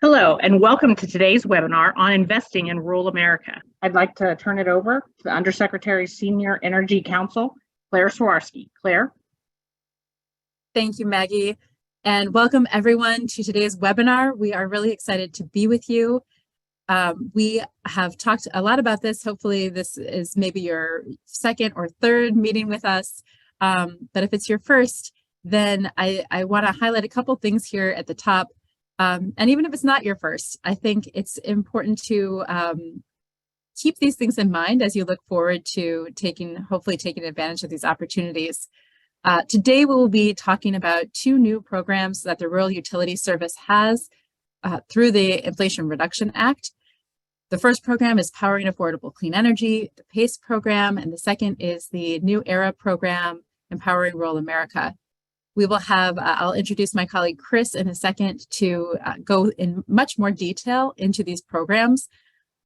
Hello, and welcome to today's webinar on investing in rural America. I'd like to turn it over to the Undersecretary Senior Energy Counsel, Claire Swarovski. Claire? Thank you, Maggie, and welcome everyone to today's webinar. We are really excited to be with you. We have talked a lot about this. Hopefully this is maybe your second or third meeting with us, but if it's your first, then I want to highlight a couple things here at the top. And even if it's not your first, I think it's important to keep these things in mind as you look forward to hopefully taking advantage of these opportunities. Today, we will be talking about two new programs that the Rural Utilities Service has through the Inflation Reduction Act. The first program is Powering Affordable Clean Energy, the PACE program, and the second is the New Era program, Empowering Rural America. We will have, I'll introduce my colleague Chris in a second to go in much more detail into these programs.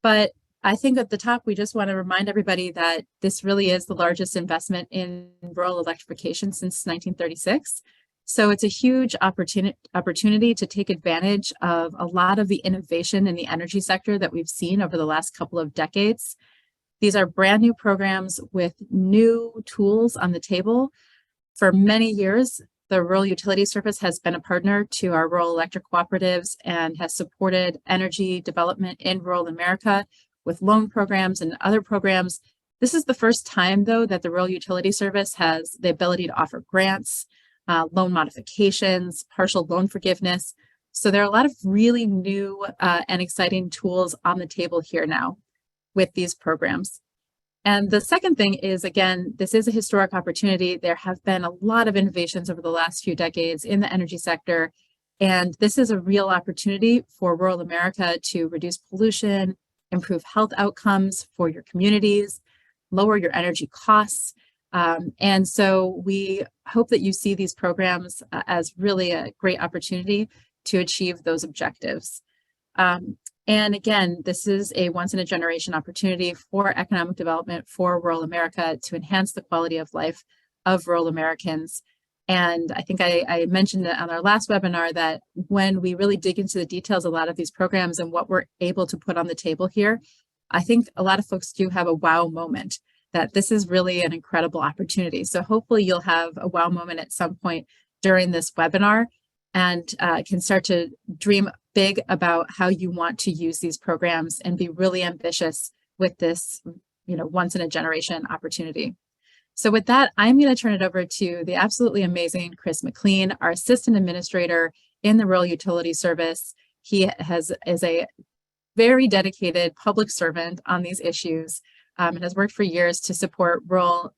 But I think at the top, we just want to remind everybody that this really is the largest investment in rural electrification since 1936. So it's a huge opportunity to take advantage of a lot of the innovation in the energy sector that we've seen over the last couple of decades. These are brand new programs with new tools on the table. For many years, the Rural Utilities Service has been a partner to our rural electric cooperatives and has supported energy development in rural America with loan programs and other programs. This is the first time, though, that the Rural Utilities Service has the ability to offer grants, loan modifications, partial loan forgiveness. So there are a lot of really new and exciting tools on the table here now with these programs. And the second thing is, again, this is a historic opportunity. There have been a lot of innovations over the last few decades in the energy sector, and this is a real opportunity for rural America to reduce pollution, improve health outcomes for your communities, lower your energy costs. And so we hope that you see these programs as really a great opportunity to achieve those objectives. And again, this is a once-in-a-generation opportunity for economic development for rural America to enhance the quality of life of rural Americans. And I think I mentioned it on our last webinar that when we really dig into the details of a lot of these programs and what we're able to put on the table here, I think a lot of folks do have a wow moment, that this is really an incredible opportunity. So hopefully you'll have a wow moment at some point during this webinar and can start to dream big about how you want to use these programs and be really ambitious with this, once in a generation opportunity. So with that, I'm going to turn it over to the absolutely amazing Chris McLean, our Assistant Administrator in the Rural Utilities Service. He is a very dedicated public servant on these issues and has worked for years to support rural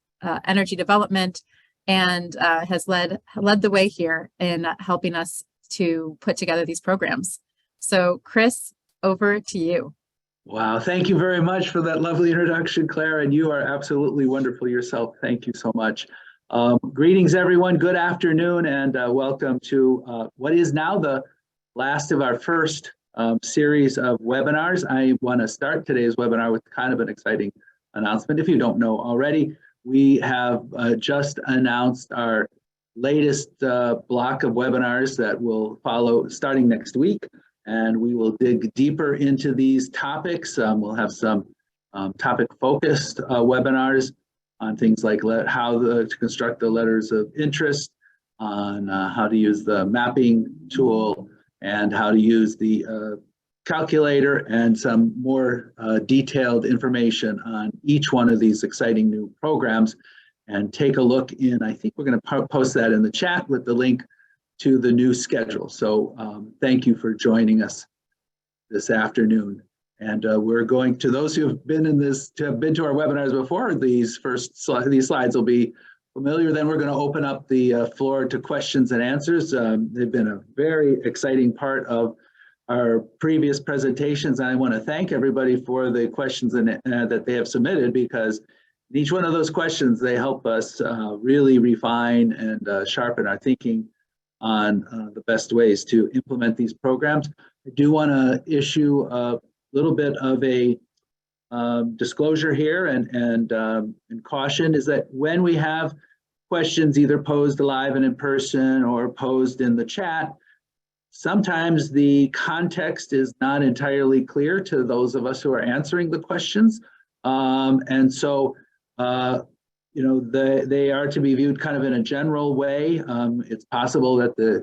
energy development and has led the way here in helping us to put together these programs. So Chris, over to you. Wow, thank you very much for that lovely introduction, Claire, and you are absolutely wonderful yourself. Thank you so much. Greetings, everyone. Good afternoon, and welcome to what is now the last of our first series of webinars. I want to start today's webinar with kind of an exciting announcement. If you don't know already, we have just announced our latest block of webinars that will follow starting next week. And we will dig deeper into these topics. We'll have some topic-focused webinars on things like how to construct the letters of interest, on how to use the mapping tool, and how to use the calculator, and some more detailed information on each one of these exciting new programs. And take a look in, I think we're going to post that in the chat with the link to the new schedule. So thank you for joining us this afternoon. And we're going to those who have been to our webinars before, these slides will be familiar. Then we're going to open up the floor to questions and answers. They've been a very exciting part of our previous presentations. And I want to thank everybody for the questions that they have submitted, because in each one of those questions, they help us really refine and sharpen our thinking on the best ways to implement these programs. I do want to issue a little bit of a disclosure here and caution, is that when we have questions either posed live and in person or posed in the chat, Sometimes the context is not entirely clear to those of us who are answering the questions. And so, you know, they are to be viewed kind of in a general way. It's possible that the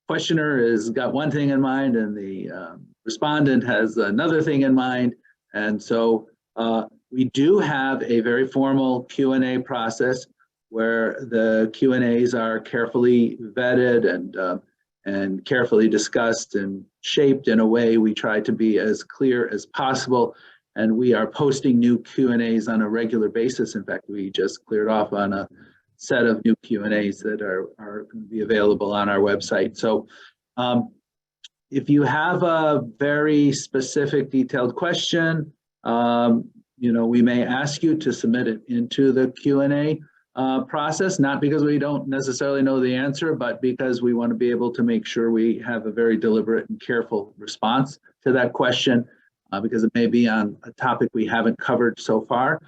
questioner has got one thing in mind and the respondent has another thing in mind. And so we do have a very formal Q&A process where the Q&As are carefully vetted and carefully discussed and shaped in a way we try to be as clear as possible. And we are posting new Q&As on a regular basis. In fact, we just cleared off on a set of new Q&As that are going to be available on our website. So if you have a very specific detailed question, you know, we may ask you to submit it into the Q&A process, not because we don't necessarily know the answer, but because we want to be able to make sure we have a very deliberate and careful response to that question, because it may be on a topic we haven't covered so far.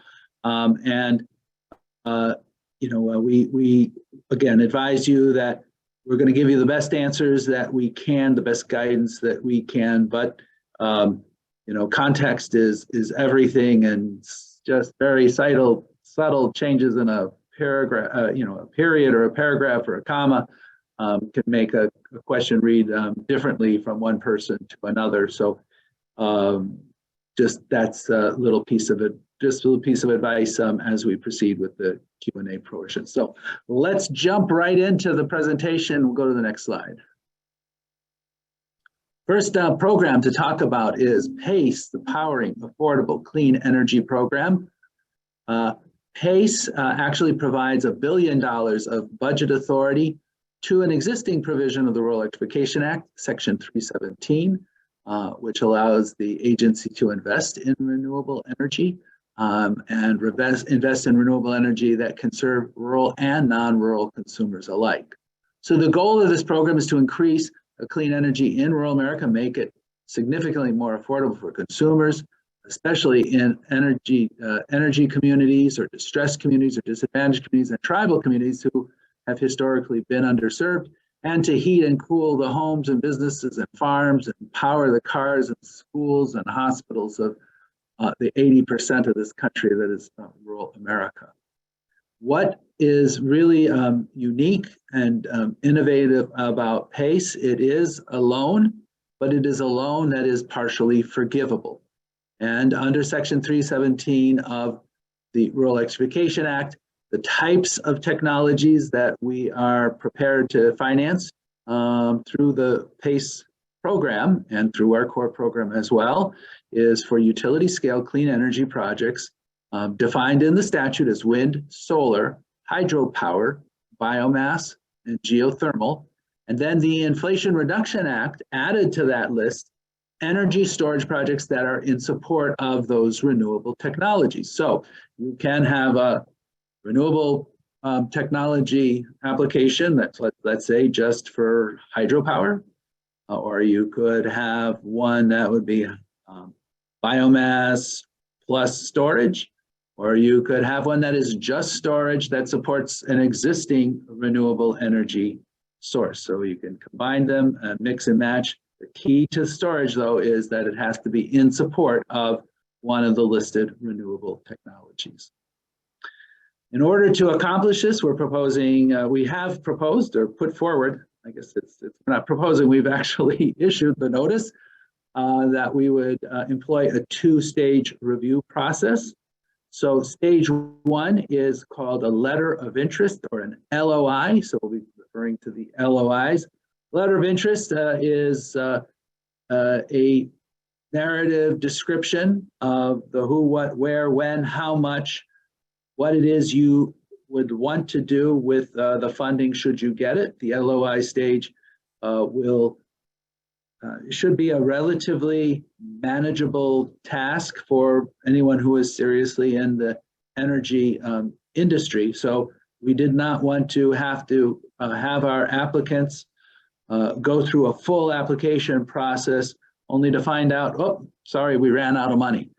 You know, we again advise you that we're going to give you the best answers that we can, the best guidance that we can, but you know, context is everything, and just very subtle changes in a paragraph, you know, a period or a paragraph or a comma can make a question read differently from one person to another. So just that's a little piece of it, just a little piece of advice as we proceed with the Q&A portion. So let's jump right into the presentation. We'll go to the next slide. First program to talk about is PACE, the Powering Affordable Clean Energy Program. PACE actually provides $1 billion of budget authority to an existing provision of the Rural Electrification Act, Section 317, which allows the agency to invest in renewable energy and invest in renewable energy that can serve rural and non-rural consumers alike. So the goal of this program is to increase clean energy in rural America, make it significantly more affordable for consumers, especially in energy communities or distressed communities or disadvantaged communities and tribal communities who have historically been underserved, and to heat and cool the homes and businesses and farms and power the cars and schools and hospitals of the 80% of this country that is rural America. What is really unique and innovative about PACE? It is a loan, but it is a loan that is partially forgivable. And under Section 317 of the Rural Electrification Act, the types of technologies that we are prepared to finance through the PACE program and through our core program as well is for utility scale clean energy projects defined in the statute as wind, solar, hydropower, biomass, and geothermal. And then the Inflation Reduction Act added to that list energy storage projects that are in support of those renewable technologies. So you can have a renewable technology application that's, let's say, just for hydropower, or you could have one that would be biomass plus storage, or you could have one that is just storage that supports an existing renewable energy source. So you can combine them and mix and match. The key to storage, though, is that it has to be in support of one of the listed renewable technologies. In order to accomplish this, we're proposing, we have proposed or put forward, I guess it's not proposing, we've actually issued the notice that we would employ a two-stage review process. So stage one is called a letter of interest or an LOI. So we'll be referring to the LOIs. Letter of interest is a narrative description of the who, what, where, when, how much, what it is you would want to do with the funding should you get it. The LOI stage should be a relatively manageable task for anyone who is seriously in the energy industry. So we did not want to have our applicants go through a full application process only to find out, oh, sorry, we ran out of money.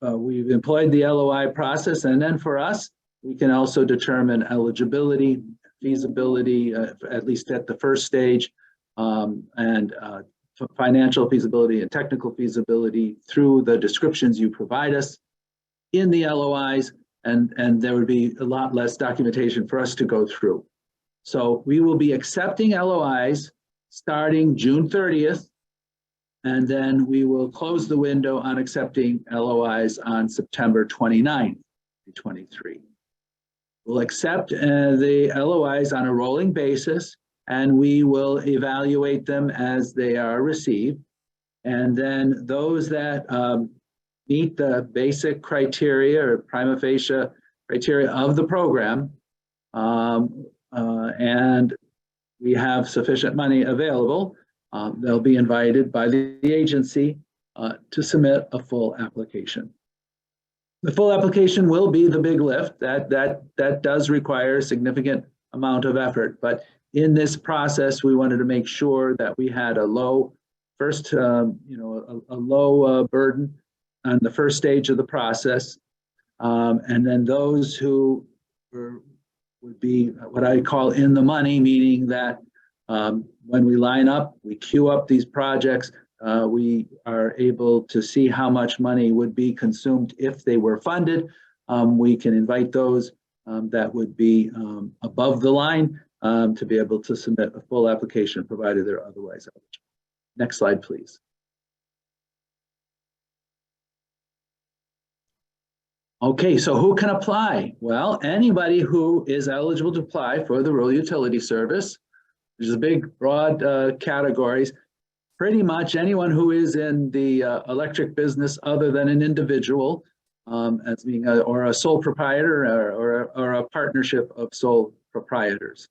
We've employed the LOI process, and then for us, we can also determine eligibility feasibility, at least at the first stage, and financial feasibility and technical feasibility through the descriptions you provide us in the LOIs, and there would be a lot less documentation for us to go through. So we will be accepting LOIs starting June 30th, and then we will close the window on accepting LOIs on September 29th, 2023. We'll accept the LOIs on a rolling basis, and we will evaluate them as they are received. And then those that meet the basic criteria or prima facie criteria of the program, and we have sufficient money available, they'll be invited by the agency to submit a full application. The full application will be the big lift. That does require a significant amount of effort, but in this process, we wanted to make sure that we had a low first, a low burden on the first stage of the process, and then those who would be what I call in the money, meaning that when we line up, we queue up these projects, we are able to see how much money would be consumed if they were funded. We can invite those that would be above the line to be able to submit a full application, provided they're otherwise eligible. Next slide, please. Okay, so who can apply? Well, anybody who is eligible to apply for the Rural Utility Service. There's a big, broad categories. Pretty much anyone who is in the electric business other than an individual, as being or a sole proprietor or a partnership of sole proprietors.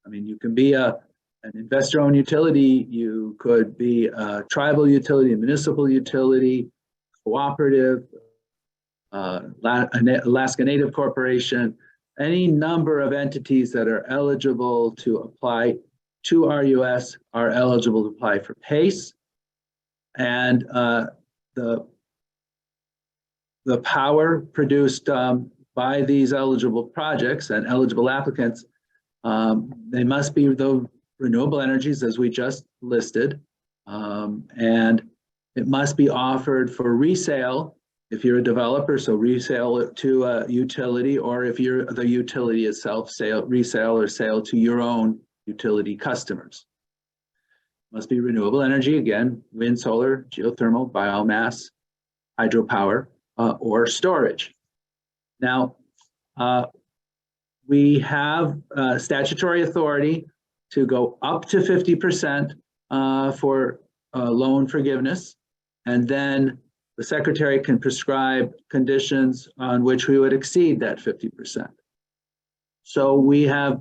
I mean, you can be an investor-owned utility, you could be a tribal utility, a municipal utility, cooperative, Alaska Native Corporation, any number of entities that are eligible to apply to RUS are eligible to apply for PACE. And the power produced by these eligible projects and eligible applicants, they must be the renewable energies as we just listed, and it must be offered for resale if you're a developer, so resale it to a utility, or if you're the utility itself, resale or sale to your own utility customers. Must be renewable energy, again, wind, solar, geothermal, biomass, hydropower, or storage. Now, we have statutory authority to go up to 50% for loan forgiveness, and then the Secretary can prescribe conditions on which we would exceed that 50%. So we have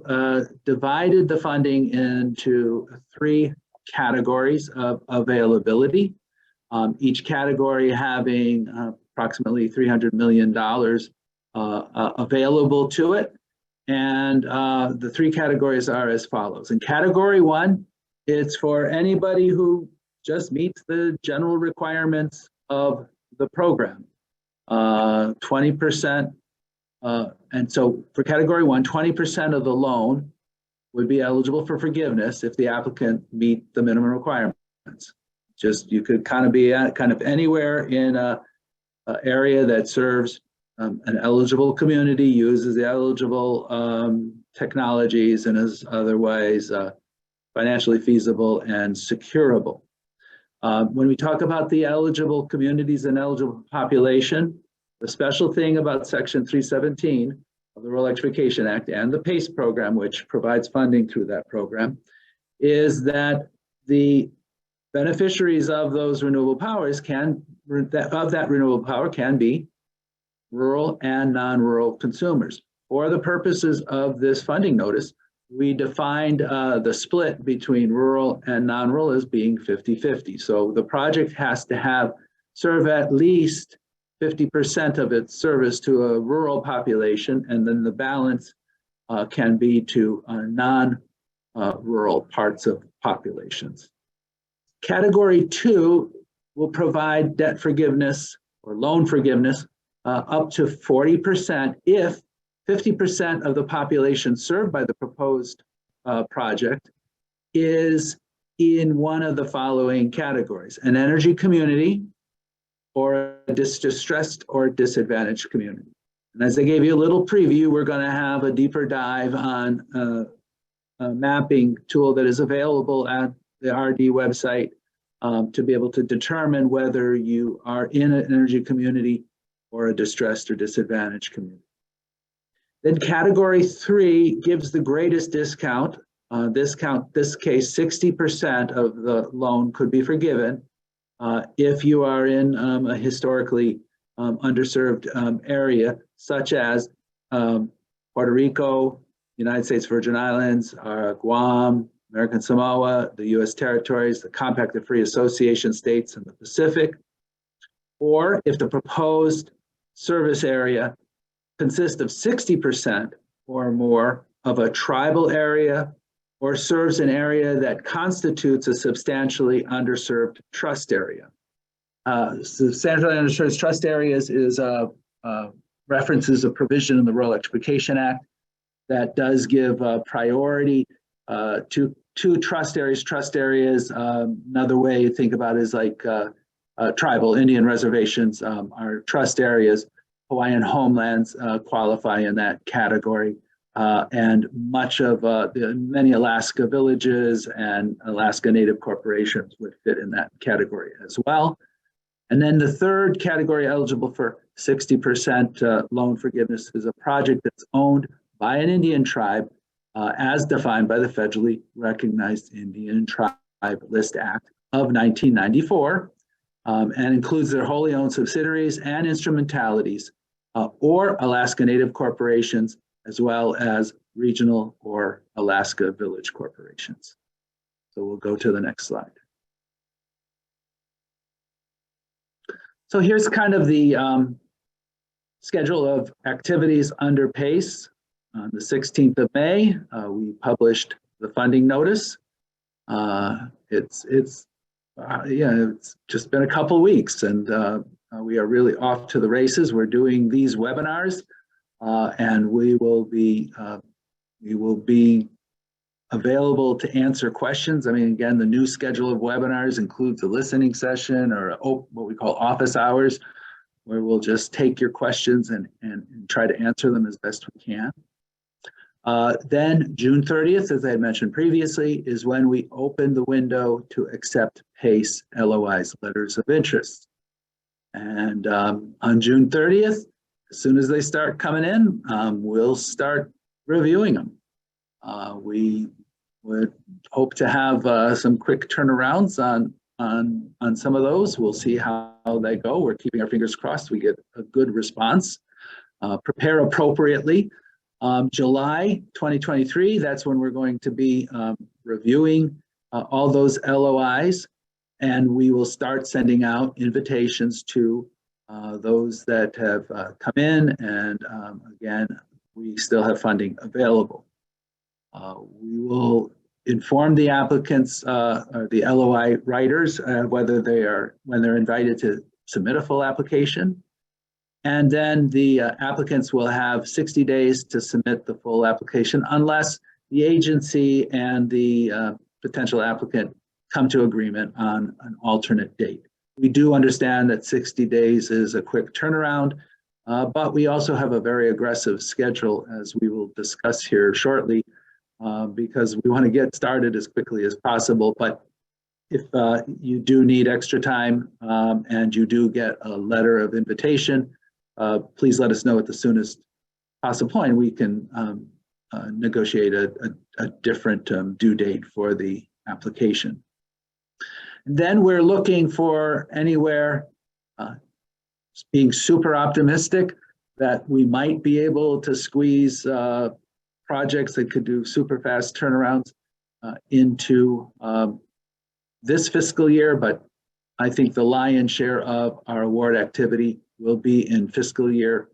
divided the funding into 3 categories of availability, each category having approximately $300 million available to it. And the 3 categories are as follows. In category 1, it's for anybody who just meets the general requirements of the program, 20%. And so for category 1, 20% of the loan would be eligible for forgiveness if the applicant meet the minimum requirements. Just, you could kind of be at anywhere in a area that serves an eligible community, uses the eligible technologies, and is otherwise financially feasible and securable. When we talk about the eligible communities and eligible population, the special thing about Section 317 of the Rural Electrification Act and the PACE program, which provides funding through that program, is that the beneficiaries of those renewable powers that renewable power can be rural and non-rural consumers. For the purposes of this funding notice, we defined the split between rural and non-rural as being 50-50. So the project has to serve at least 50% of its service to a rural population, and then the balance can be to non-rural parts of populations. Category 2 will provide debt forgiveness or loan forgiveness up to 40% if 50% of the population served by the proposed project is in one of the following categories: an energy community, or a distressed or disadvantaged community. And as I gave you a little preview, we're going to have a deeper dive on a mapping tool that is available at the RD website to be able to determine whether you are in an energy community or a distressed or disadvantaged community. Then category 3 gives the greatest discount. This case, 60% of the loan could be forgiven if you are in a historically underserved area, such as Puerto Rico, United States Virgin Islands, Guam, American Samoa, the U.S. territories, the Compact of Free Association states, and the Pacific. Or if the proposed service area consists of 60% or more of a tribal area, or serves an area that constitutes a substantially underserved trust area. Substantially underserved trust areas is references a provision in the Rural Electrification Act that does give priority to trust areas. Trust areas, another way to think about it is like tribal Indian reservations are trust areas. Hawaiian homelands qualify in that category. And much of many Alaska villages and Alaska Native corporations would fit in that category as well. And then the third category eligible for 60% loan forgiveness is a project that's owned by an Indian tribe as defined by the federally recognized Indian Tribe List Act of 1994 and includes their wholly owned subsidiaries and instrumentalities or Alaska Native corporations, as well as regional or Alaska village corporations. So we'll go to the next slide. So here's kind of the schedule of activities under PACE. On the 16th of May, we published the funding notice. It's just been a couple of weeks, and we are really off to the races. We're doing these webinars. And we will be available to answer questions. I mean, again, the new schedule of webinars includes a listening session or what we call office hours, where we'll just take your questions and try to answer them as best we can. Then June 30th, as I had mentioned previously, is when we open the window to accept PACE LOIs, letters of interest. And on June 30th, as soon as they start coming in, we'll start reviewing them. We would hope to have some quick turnarounds on some of those. We'll see how they go. We're keeping our fingers crossed we get a good response. Prepare appropriately. July 2023, that's when we're going to be reviewing all those LOIs, and we will start sending out invitations to those that have come in, and again, we still have funding available. We will inform the applicants or the LOI writers when they're invited to submit a full application. And then the applicants will have 60 days to submit the full application unless the agency and the potential applicant come to agreement on an alternate date. We do understand that 60 days is a quick turnaround, but we also have a very aggressive schedule, as we will discuss here shortly, because we want to get started as quickly as possible. But if you do need extra time and you do get a letter of invitation, please let us know at the soonest possible point. We can negotiate a different due date for the application. And then we're looking for anywhere, being super optimistic, that we might be able to squeeze projects that could do super fast turnarounds into this fiscal year, but I think the lion's share of our award activity will be in fiscal year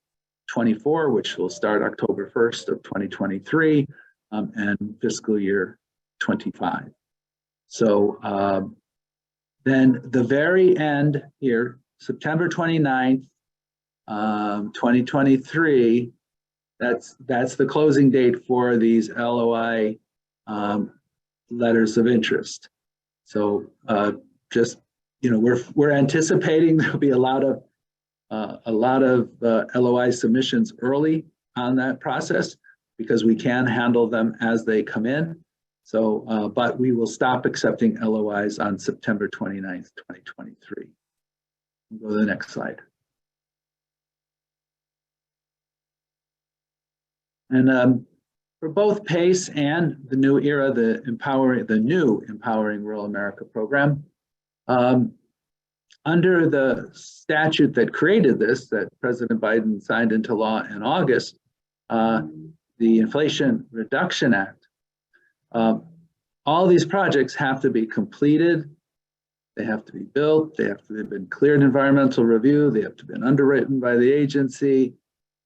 24, which will start October 1st of 2023, and fiscal year 25. So then the very end here, September 29th, 2023, That's the closing date for these LOI letters of interest. So just, we're anticipating there'll be a lot of LOI submissions early on that process because we can handle them as they come in. So, but we will stop accepting LOIs on September 29th, 2023. We'll go to the next slide. And for both PACE and the new era, the new Empowering Rural America program, under the statute that created this, that President Biden signed into law in August, the Inflation Reduction Act, all these projects have to be completed, they have to be built, they have to have been cleared environmental review, they have to have been underwritten by the agency,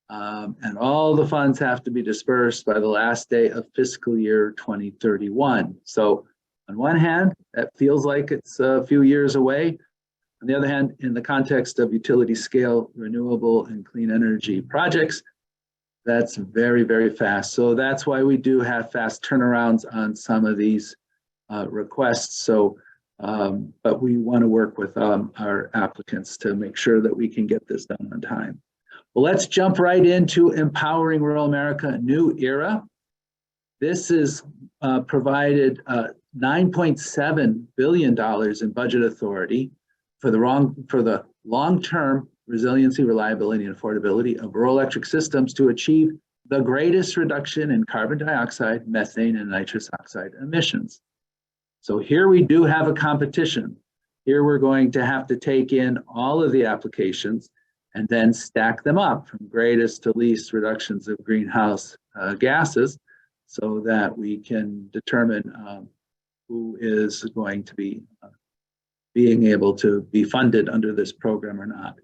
and all the funds have to be dispersed by the last day of fiscal year 2031. So on one hand, that feels like it's a few years away. On the other hand, in the context of utility scale renewable and clean energy projects, that's very, very fast. So that's why we do have fast turnarounds on some of these requests. So, but we want to work with our applicants to make sure that we can get this done on time. Well, let's jump right into Empowering Rural America New Era. This is provided $9.7 billion in budget authority for the long-term resiliency, reliability, and affordability of rural electric systems to achieve the greatest reduction in carbon dioxide, methane, and nitrous oxide emissions. So here we do have a competition. Here we're going to have to take in all of the applications and then stack them up from greatest to least reductions of greenhouse gases so that we can determine who is going to be being able to be funded under this program or not.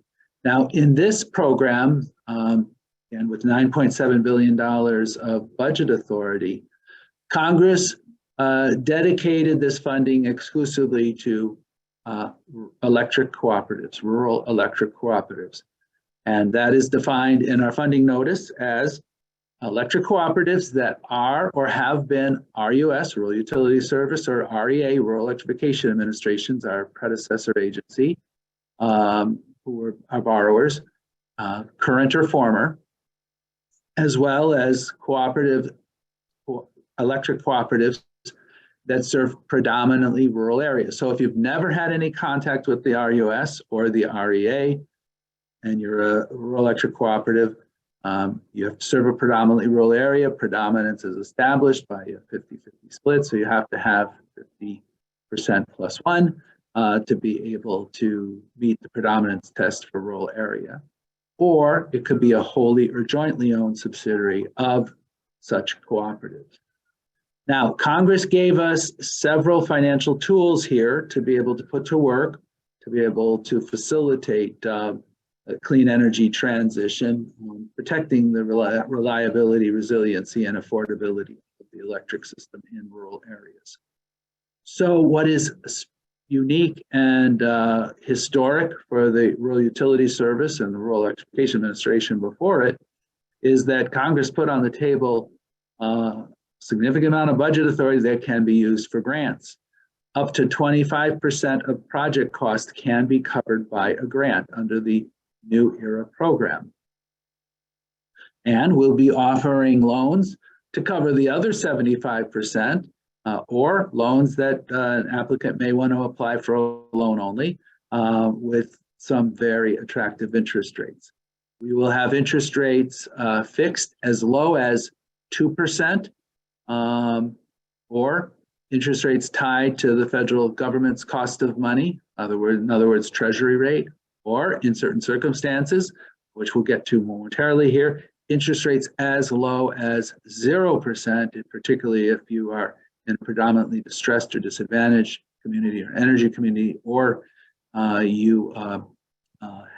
Now, in this program, and with $9.7 billion of budget authority, Congress dedicated this funding exclusively to electric cooperatives, rural electric cooperatives. And that is defined in our funding notice as electric cooperatives that are or have been RUS, Rural Utility Service, or REA, Rural Electrification Administrations, our predecessor agency, who are our borrowers, current or former, as well as electric cooperatives that serve predominantly rural areas. So if you've never had any contact with the RUS or the REA, and you're a rural electric cooperative, you have to serve a predominantly rural area. Predominance is established by a 50-50 split, so you have to have 50% plus one to be able to meet the predominance test for rural area. Or it could be a wholly or jointly owned subsidiary of such cooperatives. Now, Congress gave us several financial tools here to be able to put to work, to be able to facilitate a clean energy transition, protecting the reliability, resiliency, and affordability of the electric system in rural areas. So what is unique and historic for the Rural Utility Service and the Rural Electrification Administration before it is that Congress put on the table a significant amount of budget authority that can be used for grants. Up to 25% of project cost can be covered by a grant under the New Era program. And we'll be offering loans to cover the other 75%, or loans that an applicant may want to apply for a loan only with some very attractive interest rates. We will have interest rates fixed as low as 2%, or interest rates tied to the federal government's cost of money, in other words, Treasury rate, or in certain circumstances, which we'll get to momentarily here, interest rates as low as 0%, particularly if you are in a predominantly distressed or disadvantaged community or energy community, or you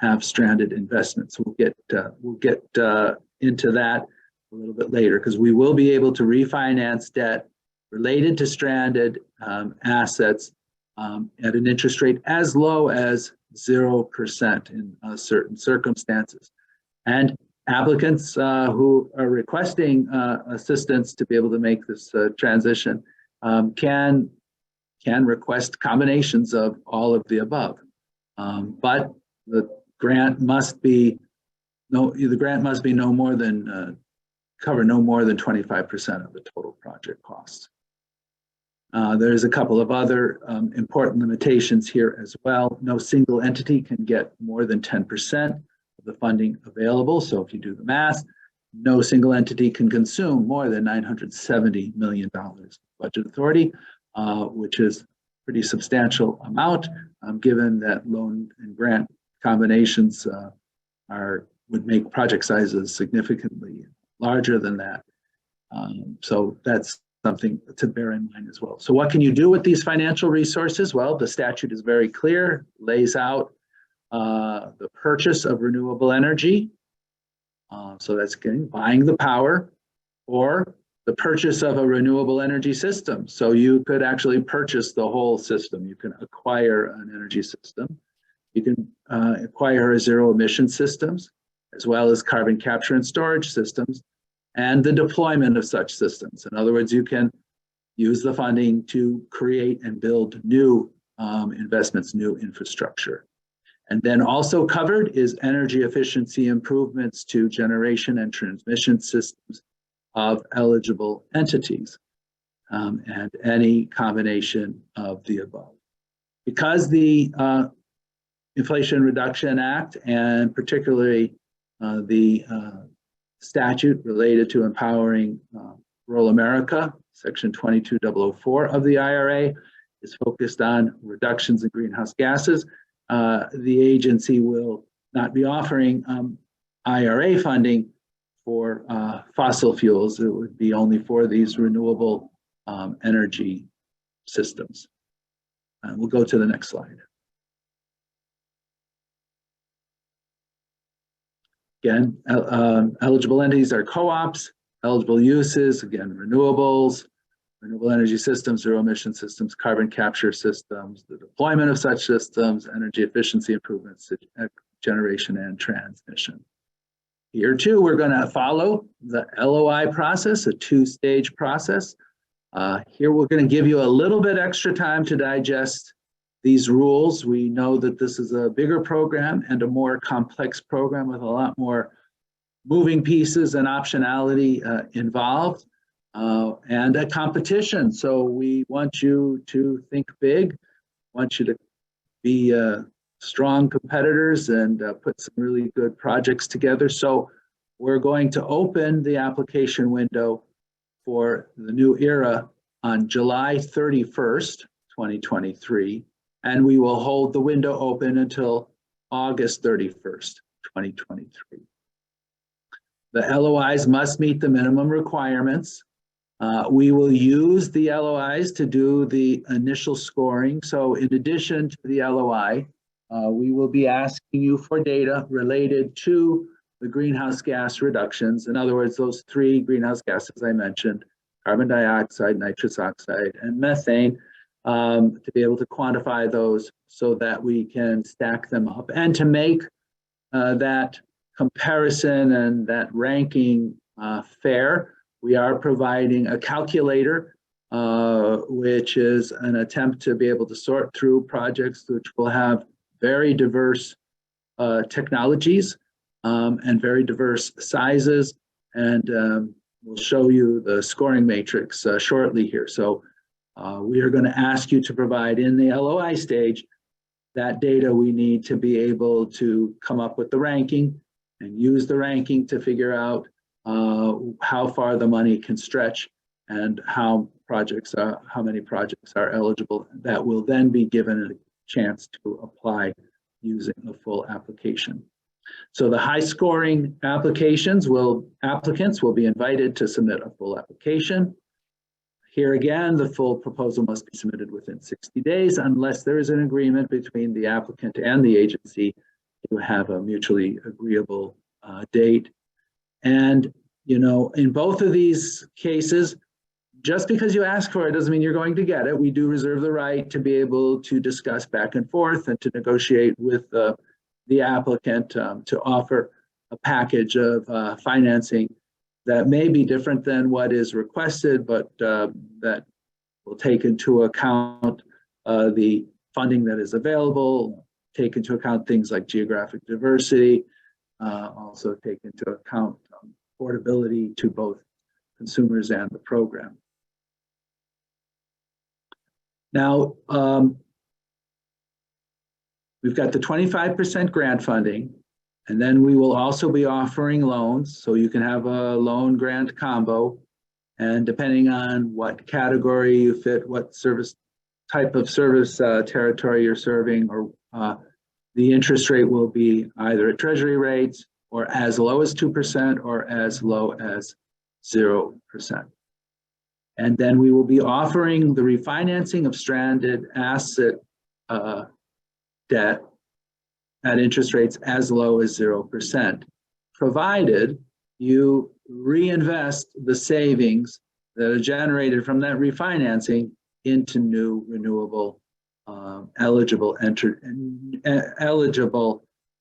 have stranded investments. We'll get into that a little bit later, because we will be able to refinance debt related to stranded assets at an interest rate as low as 0% in certain circumstances. And applicants who are requesting assistance to be able to make this transition can request combinations of all of the above. But the grant must be no more than cover no more than 25% of the total project costs. There's a couple of other important limitations here as well. No single entity can get more than 10% of the funding available. So if you do the math, no single entity can consume more than $970 million budget authority, which is a pretty substantial amount, given that loan and grant combinations would make project sizes significantly larger than that. So that's something to bear in mind as well. So what can you do with these financial resources? Well, the statute is very clear, lays out the purchase of renewable energy. So that's again, buying the power, or the purchase of a renewable energy system. So you could actually purchase the whole system. You can acquire an energy system. You can acquire zero emission systems, as well as carbon capture and storage systems, and the deployment of such systems. In other words, you can use the funding to create and build new investments, new infrastructure. And then also covered is energy efficiency improvements to generation and transmission systems of eligible entities, and any combination of the above. Because the Inflation Reduction Act, and particularly the statute related to empowering rural America, Section 22004 of the IRA, is focused on reductions in greenhouse gases. The agency will not be offering IRA funding for fossil fuels. It would be only for these renewable energy systems. We'll go to the next slide. Again, eligible entities are co-ops. Eligible uses, again, renewables, renewable energy systems, zero emission systems, carbon capture systems, the deployment of such systems, energy efficiency improvements, generation and transmission. Here too, we're going to follow the LOI process, a two-stage process. Here we're going to give you a little bit extra time to digest these rules. We know that this is a bigger program and a more complex program with a lot more moving pieces and optionality involved, and a competition. So we want you to think big, want you to be strong competitors and put some really good projects together. So we're going to open the application window for the new era on July 31st, 2023. And we will hold the window open until August 31st, 2023. The LOIs must meet the minimum requirements. We will use the LOIs to do the initial scoring. So in addition to the LOI, we will be asking you for data related to the greenhouse gas reductions. In other words, those three greenhouse gases I mentioned, carbon dioxide, nitrous oxide, and methane, to be able to quantify those so that we can stack them up and to make that comparison and that ranking fair. We are providing a calculator, which is an attempt to be able to sort through projects which will have very diverse technologies and very diverse sizes. And we'll show you the scoring matrix shortly here. So we are going to ask you to provide in the LOI stage that data we need to be able to come up with the ranking and use the ranking to figure out how far the money can stretch and how many projects are eligible that will then be given a chance to apply using a full application. So the high scoring applicants will be invited to submit a full application. Here again, the full proposal must be submitted within 60 days unless there is an agreement between the applicant and the agency to have a mutually agreeable date. And, you know, in both of these cases, just because you ask for it doesn't mean you're going to get it. We do reserve the right to be able to discuss back and forth and to negotiate with the applicant to offer a package of financing that may be different than what is requested, but that will take into account the funding that is available, take into account things like geographic diversity, also take into account affordability to both consumers and the program. Now, we've got the 25% grant funding, and then we will also be offering loans, so you can have a loan grant combo, and depending on what category you fit, what service type of service territory you're serving, or the interest rate will be either at Treasury rates or as low as 2% or as low as 0%. And then we will be offering the refinancing of stranded asset debt at interest rates as low as 0%, provided you reinvest the savings that are generated from that refinancing into new renewable eligible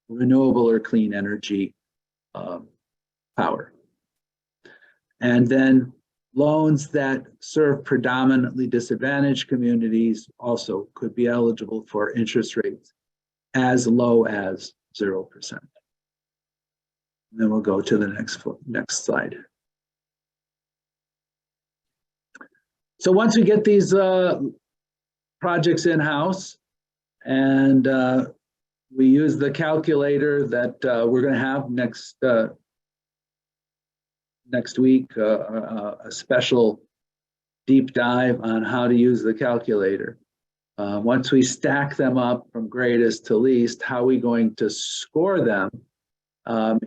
renewable or clean energy power. And then loans that serve predominantly disadvantaged communities also could be eligible for interest rates as low as 0%. And then we'll go to the next slide. So once we get these projects in-house and we use the calculator that we're going to have next week, a special deep dive on how to use the calculator. Once we stack them up from greatest to least, how are we going to score them?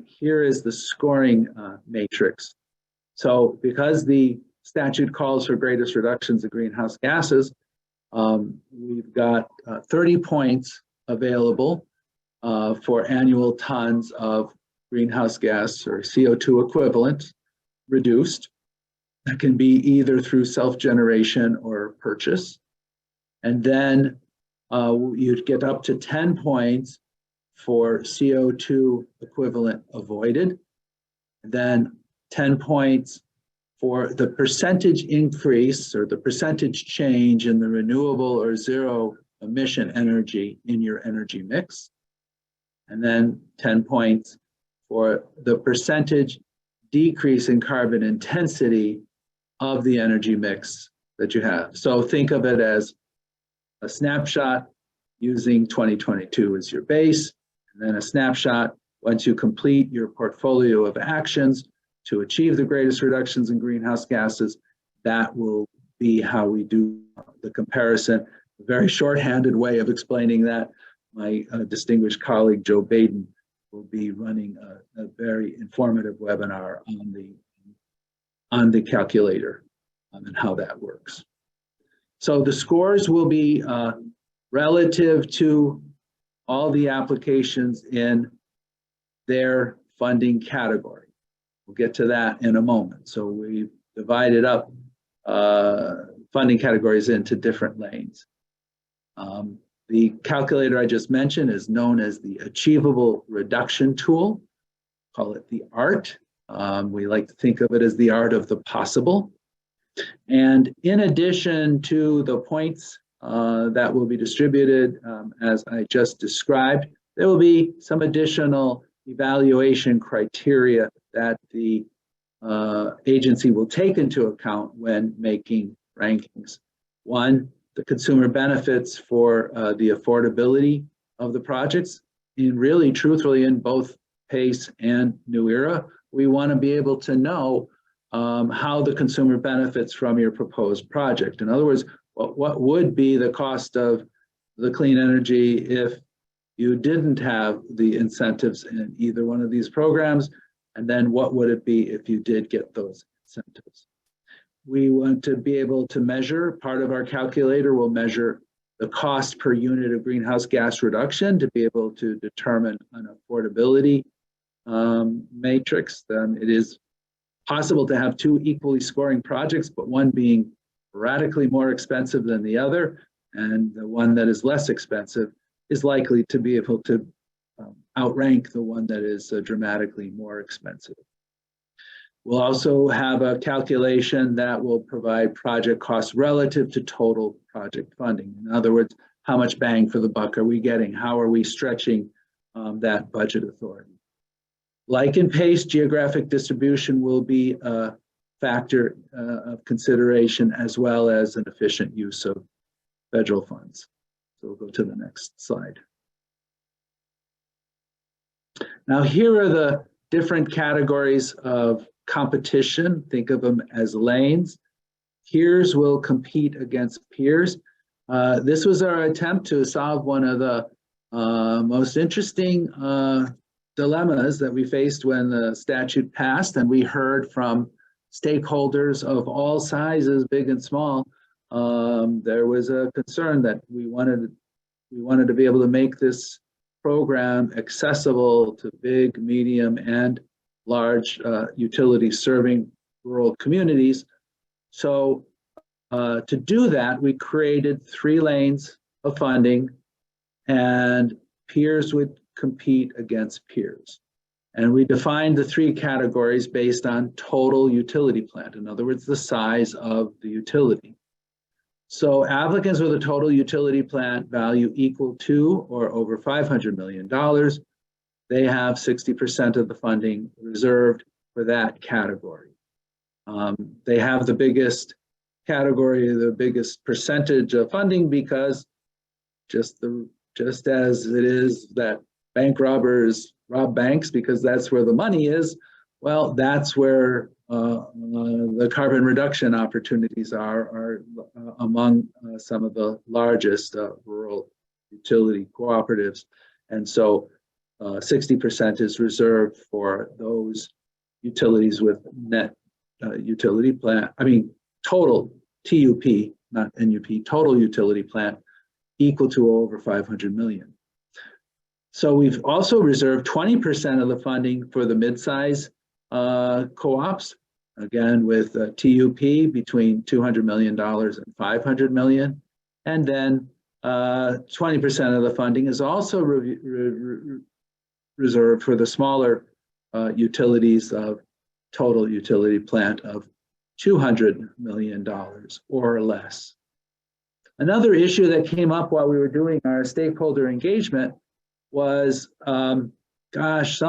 Here is the scoring matrix. So because the statute calls for greatest reductions of greenhouse gases, we've got 30 points available for annual tons of greenhouse gas or CO2 equivalent reduced. That can be either through self-generation or purchase. And then you'd get up to 10 points for CO2 equivalent avoided. And then 10 points for the percentage increase or the percentage change in the renewable or zero emission energy in your energy mix. And then 10 points for the percentage decrease in carbon intensity of the energy mix that you have. So think of it as a snapshot using 2022 as your base, and then a snapshot once you complete your portfolio of actions to achieve the greatest reductions in greenhouse gases. That will be how we do the comparison. A very shorthanded way of explaining that. My distinguished colleague, Joe Baden, will be running a very informative webinar on the calculator and how that works. So the scores will be relative to all the applications in their funding category. We'll get to that in a moment. So we've divided up funding categories into different lanes. The calculator I just mentioned is known as the Achievable Reduction Tool. Call it the ART. We like to think of it as the art of the possible. And in addition to the points that will be distributed as I just described, there will be some additional evaluation criteria that the agency will take into account when making rankings. One, the consumer benefits for the affordability of the projects. And really, truthfully, in both PACE and New Era, we want to be able to know how the consumer benefits from your proposed project. In other words, what would be the cost of the clean energy if you didn't have the incentives in either one of these programs? And then what would it be if you did get those incentives? We want to be able to measure, part of our calculator will measure the cost per unit of greenhouse gas reduction to be able to determine an affordability matrix. Then it is possible to have two equally scoring projects, but one being radically more expensive than the other, and the one that is less expensive is likely to be able to outrank the one that is dramatically more expensive. We'll also have a calculation that will provide project costs relative to total project funding. In other words, how much bang for the buck are we getting? How are we stretching that budget authority? Like in PACE, geographic distribution will be a factor of consideration, as well as an efficient use of federal funds. So we'll go to the next slide. Now, here are the different categories of competition. Think of them as lanes. Peers will compete against peers. This was our attempt to solve one of the most interesting dilemmas that we faced when the statute passed, and we heard from stakeholders of all sizes, big and small. There was a concern that we wanted to be able to make this program accessible to big, medium, and large utilities serving rural communities. So to do that, we created 3 lanes of funding, and peers would compete against peers. And we defined the 3 categories based on total utility plant. In other words, the size of the utility. So applicants with a total utility plant value equal to or over $500 million, they have 60% of the funding reserved for that category. They have the biggest category, the biggest percentage of funding, because just as it is that bank robbers rob banks because that's where the money is, well, that's where the carbon reduction opportunities are among some of the largest rural utility cooperatives. And so 60% is reserved for those utilities with net utility plant, total TUP, not NUP, total utility plant equal to over 500 million. So we've also reserved 20% of the funding for the mid-size co-ops, again with TUP between $200 million and $500 million. And then 20% of the funding is also reserved for the smaller utilities of total utility plant of $200 million or less. Another issue that came up while we were doing our stakeholder engagement was, some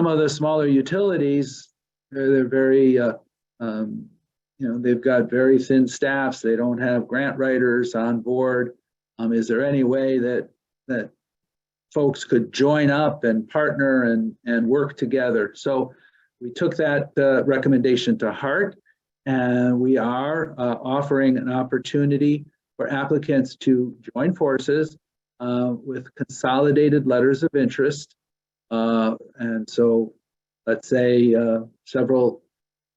of the smaller utilities, they're very, they've got very thin staffs. They don't have grant writers on board. Is there any way that folks could join up and partner and work together? So we took that recommendation to heart, and we are offering an opportunity for applicants to join forces with consolidated letters of interest. And so let's say several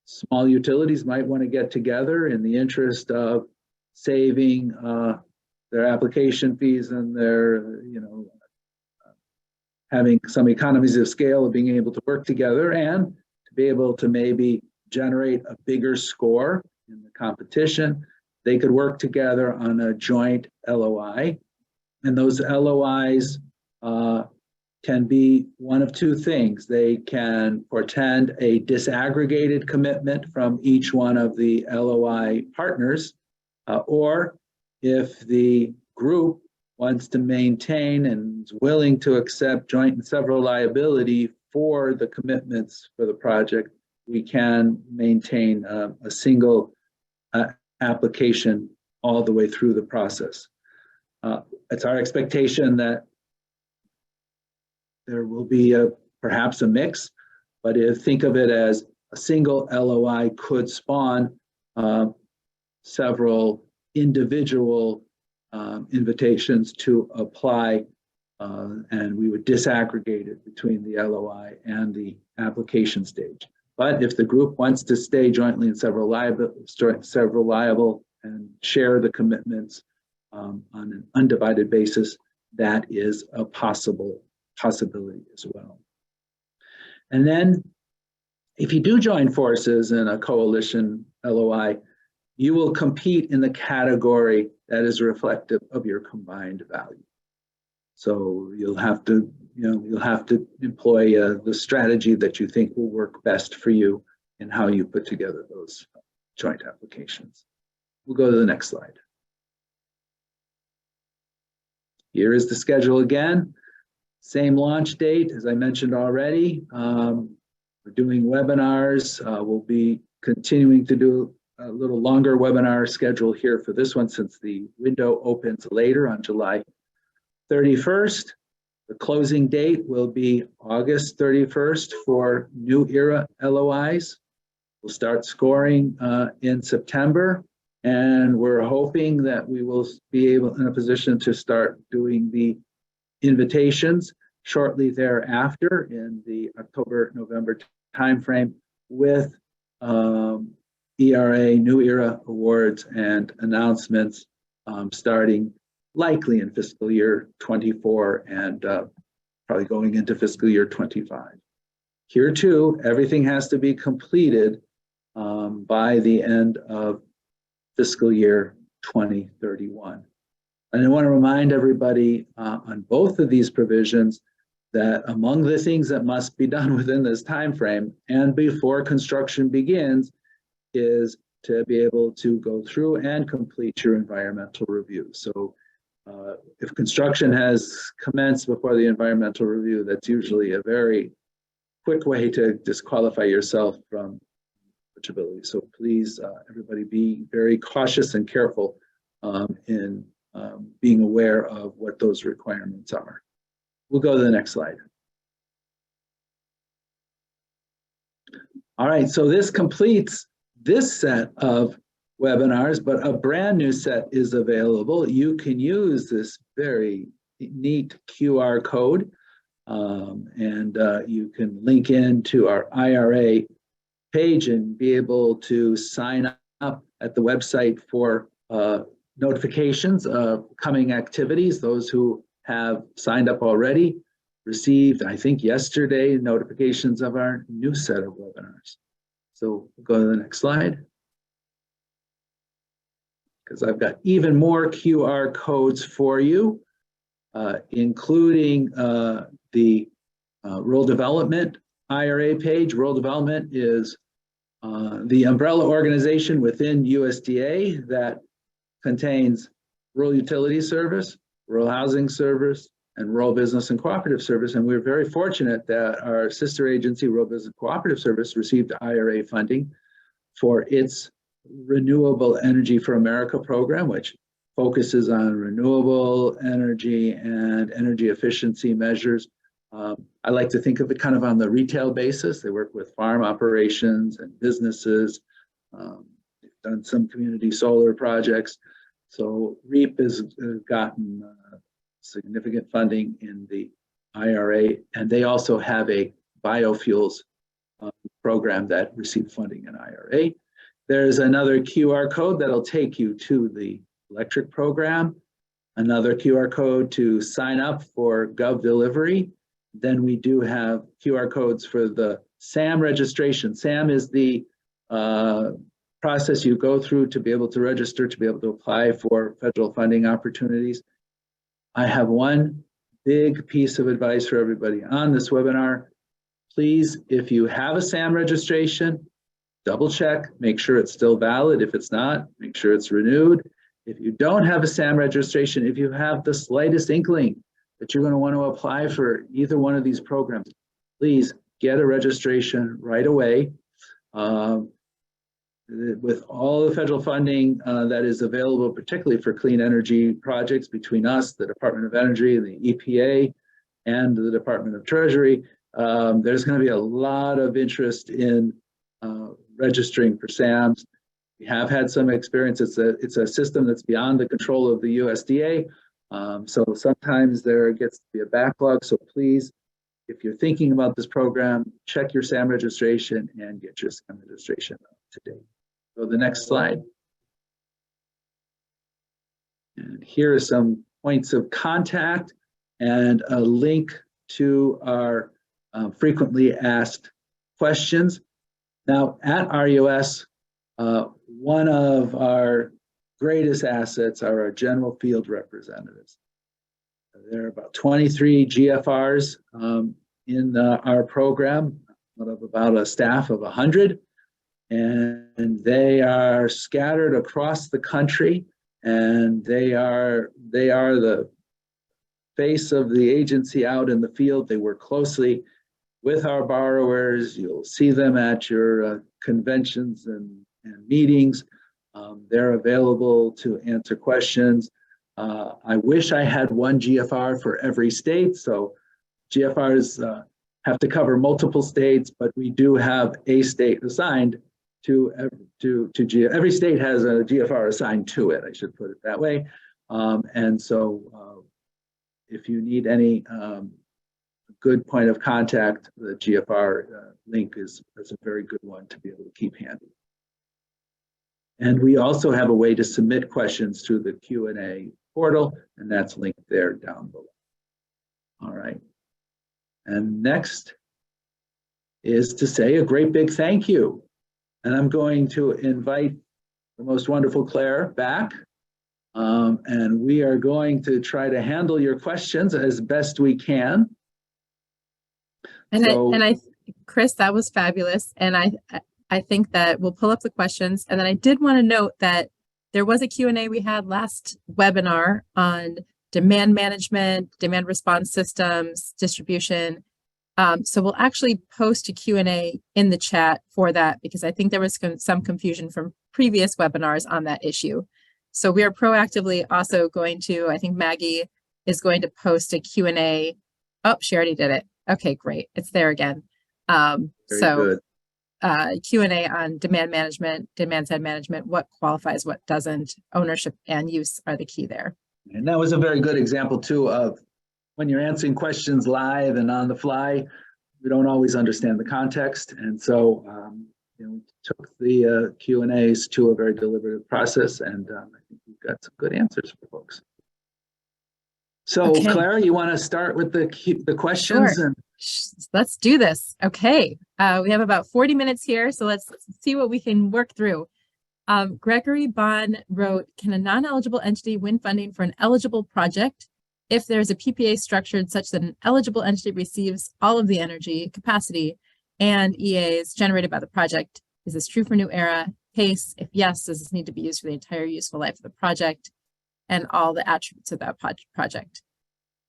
small utilities might want to get together in the interest of saving their application fees and their, having some economies of scale of being able to work together and to be able to maybe generate a bigger score in the competition. They could work together on a joint LOI. And those LOIs can be one of 2 things. They can portend a disaggregated commitment from each one of the LOI partners, or if the group wants to maintain and is willing to accept joint and several liability for the commitments for the project, we can maintain a single application all the way through the process. It's our expectation that there will be perhaps a mix, but think of it as a single LOI could spawn several individual invitations to apply, and we would disaggregate it between the LOI and the application stage. But if the group wants to stay jointly and several liable and share the commitments on an undivided basis, that is a possibility as well. And then if you do join forces in a coalition LOI, you will compete in the category that is reflective of your combined value. So you'll have to you'll have to employ the strategy that you think will work best for you and how you put together those joint applications. We'll go to the next slide. Here is the schedule again. Same launch date, as I mentioned already. We're doing webinars. We'll be continuing to do a little longer webinar schedule here for this one since the window opens later on July 31st. The closing date will be August 31st for New Era LOIs. We'll start scoring in September, and we're hoping that we will be in a position to start doing the invitations shortly thereafter in the October-November timeframe with ERA, New Era awards and announcements starting likely in fiscal year 24 and probably going into fiscal year 25. Here too, everything has to be completed by the end of fiscal year 2031. And I want to remind everybody on both of these provisions that among the things that must be done within this time frame and before construction begins is to be able to go through and complete your environmental review. So if construction has commenced before the environmental review, that's usually a very quick way to disqualify yourself from eligibility. So please, everybody be very cautious and careful in being aware of what those requirements are. We'll go to the next slide. All right, so this completes this set of webinars, but a brand new set is available. You can use this very neat QR code and you can link into our IRA page and be able to sign up at the website for notifications of coming activities. Those who have signed up already received, I think yesterday, notifications of our new set of webinars. So we'll go to the next slide, because I've got even more QR codes for you, including the Rural Development IRA page. Rural Development is the umbrella organization within USDA that contains Rural Utility Service, Rural Housing Service, and Rural Business and Cooperative Service. And we're very fortunate that our sister agency, Rural Business and Cooperative Service, received IRA funding for its Renewable Energy for America program, which focuses on renewable energy and energy efficiency measures. I like to think of it kind of on the retail basis. They work with farm operations and businesses. They've done some community solar projects. So REAP has gotten significant funding in the IRA, and they also have a biofuels program that received funding in IRA. There's another QR code that'll take you to the electric program, another QR code to sign up for Gov Delivery. Then we do have QR codes for the SAM registration. SAM is the process you go through to be able to register, to be able to apply for federal funding opportunities. I have one big piece of advice for everybody on this webinar. Please, if you have a SAM registration, double check, make sure it's still valid. If it's not, make sure it's renewed. If you don't have a SAM registration, if you have the slightest inkling that you're going to want to apply for either one of these programs, please get a registration right away. With all the federal funding that is available, particularly for clean energy projects between us, the Department of Energy, the EPA, and the Department of Treasury, there's going to be a lot of interest in registering for SAMs. We have had some experience. It's a system that's beyond the control of the USDA. So sometimes there gets to be a backlog. So please, if you're thinking about this program, check your SAM registration and get your SAM registration up to date. Go to the next slide. And here are some points of contact and a link to our frequently asked questions. Now at RUS, one of our greatest assets are our general field representatives. There are about 23 GFRs in our program, out of about a staff of 100. And they are scattered across the country, and they are the face of the agency out in the field. They work closely with our borrowers. You'll see them at your conventions and meetings. They're available to answer questions. I wish I had one GFR for every state. So GFRs have to cover multiple states, but we do have a state assigned to every state has a GFR assigned to it. I should put it that way. And so if you need any good point of contact, the GFR link is a very good one to be able to keep handy. And we also have a way to submit questions through the Q&A portal, and that's linked there down below. All right. And next is to say a great big thank you. And I'm going to invite the most wonderful Claire back. And we are going to try to handle your questions as best we can. And Chris, that was fabulous. And I think that we'll pull up the questions. And then I did want to note that there was a Q&A we had last webinar on demand management, demand response systems, distribution. So we'll actually post a Q&A in the chat for that, because I think there was some confusion from previous webinars on that issue. So we are proactively also going to, I think Maggie is going to post a Q&A. Oh, she already did it. Okay, great. It's there again. Q&A on demand management, demand side management, what qualifies, what doesn't, ownership and use are the key there. And that was a very good example too of when you're answering questions live and on the fly, we don't always understand the context. And so, we took the Q&As to a very deliberative process, and I think we've got some good answers for folks. So okay. Claire, you want to start with the questions? Sure. Let's do this. Okay. We have about 40 minutes here, so let's see what we can work through. Gregory Bond wrote, can a non-eligible entity win funding for an eligible project if there's a PPA structured such that an eligible entity receives all of the energy, capacity, and EAs generated by the project? Is this true for New Era? PACE? If yes, does this need to be used for the entire useful life of the project and all the attributes of that project?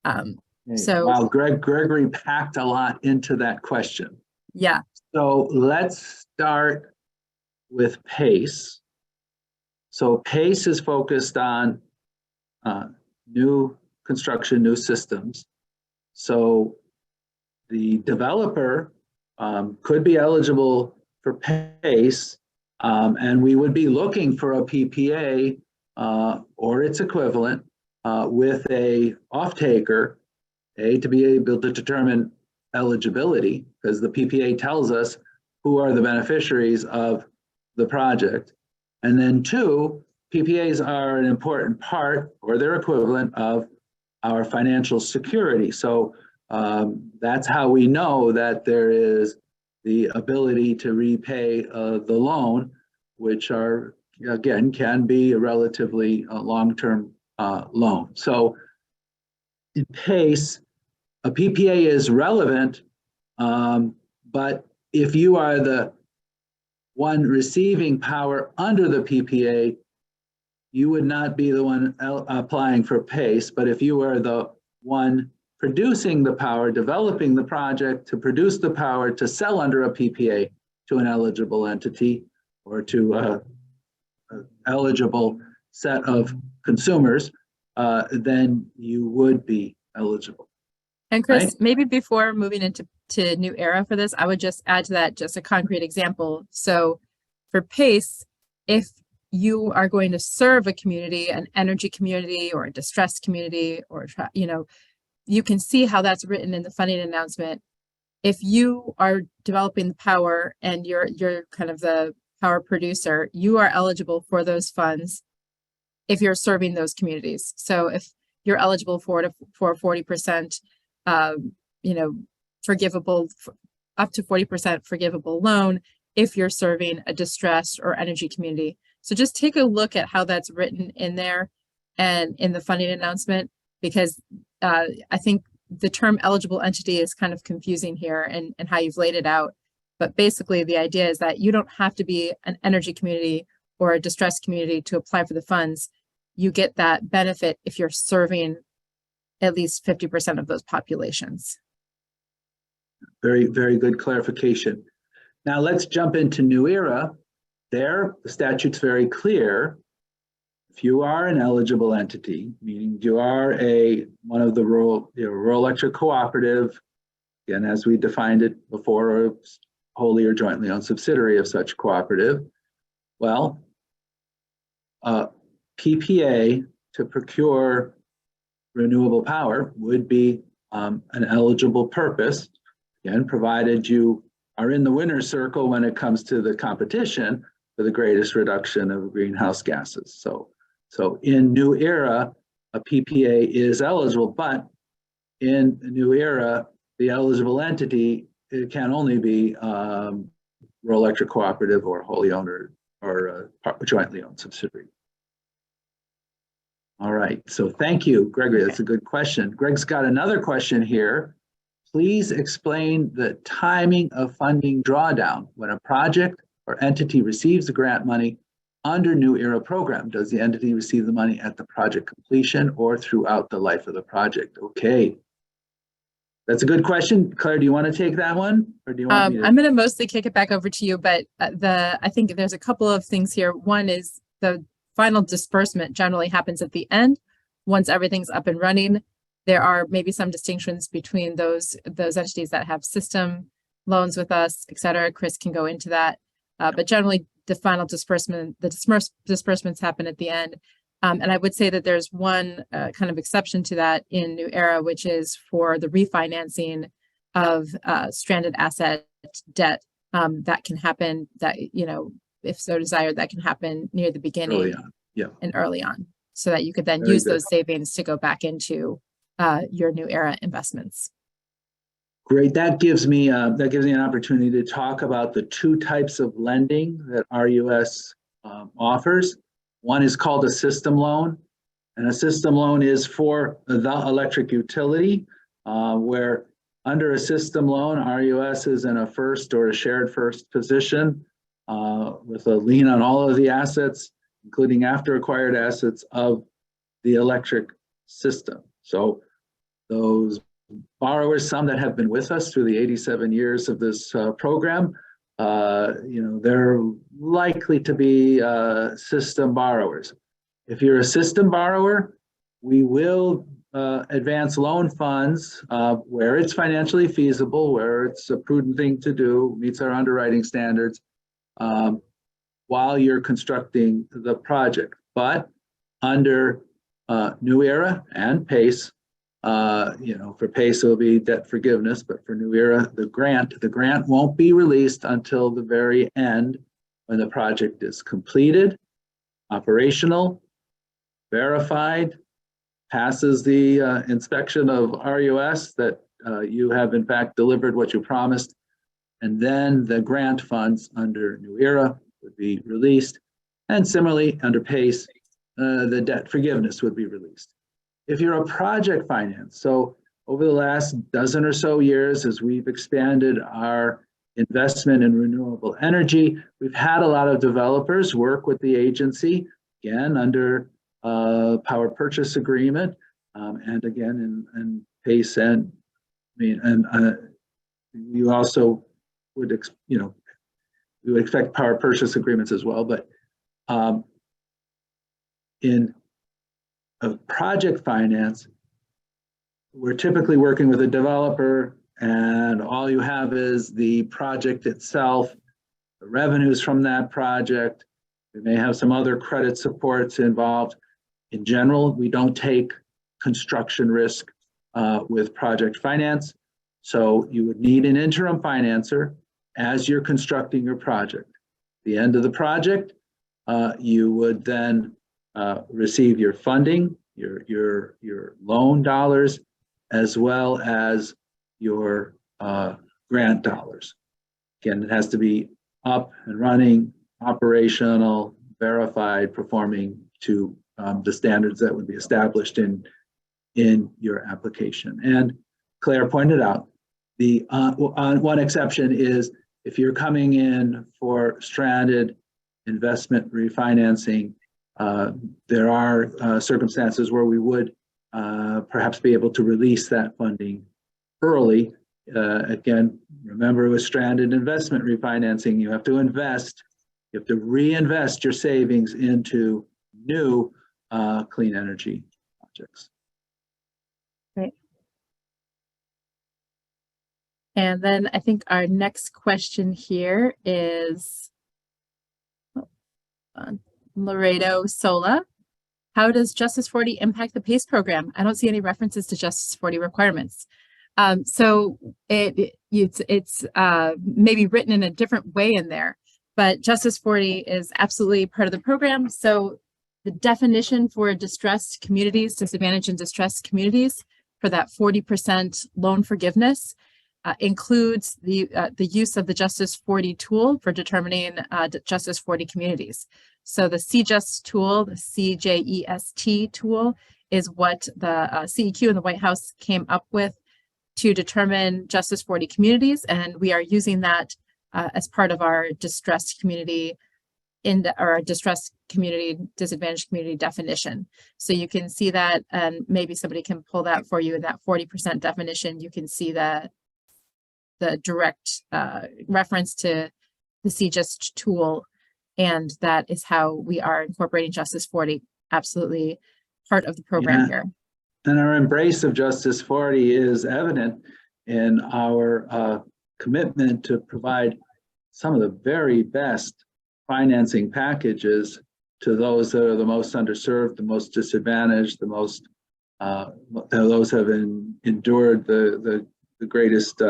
Wow, Gregory packed a lot into that question. Yeah. So let's start with PACE. So PACE is focused on new construction, new systems. So the developer could be eligible for PACE, and we would be looking for a PPA or its equivalent with a off-taker to be able to determine eligibility, because the PPA tells us who are the beneficiaries of the project. And then two, PPAs are an important part or their equivalent of our financial security. So that's how we know that there is the ability to repay the loan, which are, again, can be a relatively long-term loan. So in PACE, a PPA is relevant, but if you are the one receiving power under the PPA, you would not be the one applying for PACE. But if you are the one producing the power, developing the project to produce the power to sell under a PPA to an eligible entity or to an eligible set of consumers, then you would be eligible. And Chris, right? Maybe before moving into New Era for this, I would just add to that just a concrete example. So for PACE, if you are going to serve a community, an energy community or a distressed community, or you can see how that's written in the funding announcement. If you are developing the power and you're kind of the power producer, you are eligible for those funds if you're serving those communities. So if you're eligible for 40%, forgivable, up to 40% forgivable loan if you're serving a distressed or energy community. So just take a look at how that's written in there and in the funding announcement, because I think the term eligible entity is kind of confusing here and how you've laid it out. But basically, the idea is that you don't have to be an energy community or a distressed community to apply for the funds. You get that benefit if you're serving at least 50% of those populations. Very, very good clarification. Now let's jump into New Era. There, the statute's very clear. If you are an eligible entity, meaning you are one of the rural electric cooperative, again, as we defined it before, or wholly or jointly owned subsidiary of such cooperative, well, PPA to procure renewable power would be an eligible purpose, again, provided you are in the winner's circle when it comes to the competition for the greatest reduction of greenhouse gases. So in New Era, a PPA is eligible, but in a New Era, the eligible entity, it can only be rural electric cooperative or wholly owned or jointly owned subsidiary. All right, so thank you, Gregory. That's a good question. Greg's got another question here. Please explain the timing of funding drawdown when a project or entity receives the grant money under New Era program. Does the entity receive the money at the project completion or throughout the life of the project? Okay. That's a good question. Claire, do you want to take that one? Or do you want me to? I'm going to mostly kick it back over to you, but I think there's a couple of things here. One is the final disbursement generally happens at the end. Once everything's up and running, there are maybe some distinctions between those entities that have system loans with us, et cetera. Chris can go into that. But generally, the final disbursement, disbursements happen at the end. And I would say that there's one kind of exception to that in New Era, which is for the refinancing of stranded asset debt that can happen, that, if so desired, that can happen near the beginning Early on. Yeah. And early on, so that you could then Very use good. those savings to go back into your New Era investments. Great. That gives me an opportunity to talk about the two types of lending that RUS offers. One is called a system loan, and a system loan is for the electric utility, where under a system loan, RUS is in a first or a shared first position with a lien on all of the assets, including after acquired assets of the electric system. So those borrowers, some that have been with us through the 87 years of this program, they're likely to be system borrowers. If you're a system borrower, we will advance loan funds where it's financially feasible, where it's a prudent thing to do, meets our underwriting standards, while you're constructing the project. But under New Era and PACE, for PACE it'll be debt forgiveness, but for New Era, the grant won't be released until the very end when the project is completed, operational, verified, passes the inspection of RUS that you have in fact delivered what you promised, and then the grant funds under New Era would be released. And similarly, under PACE, the debt forgiveness would be released. If you're a project finance, so over the last dozen or so years, as we've expanded our investment in renewable energy, we've had a lot of developers work with the agency, again, under power purchase agreement, and again, in PACE, and you also would, we would expect power purchase agreements as well, but in project finance, we're typically working with a developer, and all you have is the project itself, the revenues from that project. We may have some other credit supports involved. In general, we don't take construction risk with project finance. So you would need an interim financer as you're constructing your project. At the end of the project, you would then receive your funding, your loan dollars, as well as your grant dollars. Again, it has to be up and running, operational, verified, performing to the standards that would be established in in your application. And Claire pointed out, the one exception is if you're coming in for stranded investment refinancing, there are circumstances where we would perhaps be able to release that funding early. Again, remember with stranded investment refinancing, you have to invest, you have to reinvest your savings into new clean energy projects. Great. And then I think our next question here is Laredo Sola. How does Justice 40 impact the PACE program? I don't see any references to Justice 40 requirements. So it's maybe written in a different way in there, but Justice 40 is absolutely part of the program. So the definition for distressed communities, disadvantaged and distressed communities, for that 40% loan forgiveness includes the use of the Justice 40 tool for determining Justice 40 communities. So the CJUST tool, the CJEST tool, is what the CEQ and the White House came up with to determine Justice 40 communities, and we are using that as part of our distressed community our distressed community, disadvantaged community definition. So you can see that, and maybe somebody can pull that for you in that 40% definition. You can see the direct reference to the CJUST tool, and that is how we are incorporating Justice 40, absolutely part of the program here. And our embrace of Justice 40 is evident in our commitment to provide some of the very best financing packages to those that are the most underserved, the most disadvantaged, the most those have endured the greatest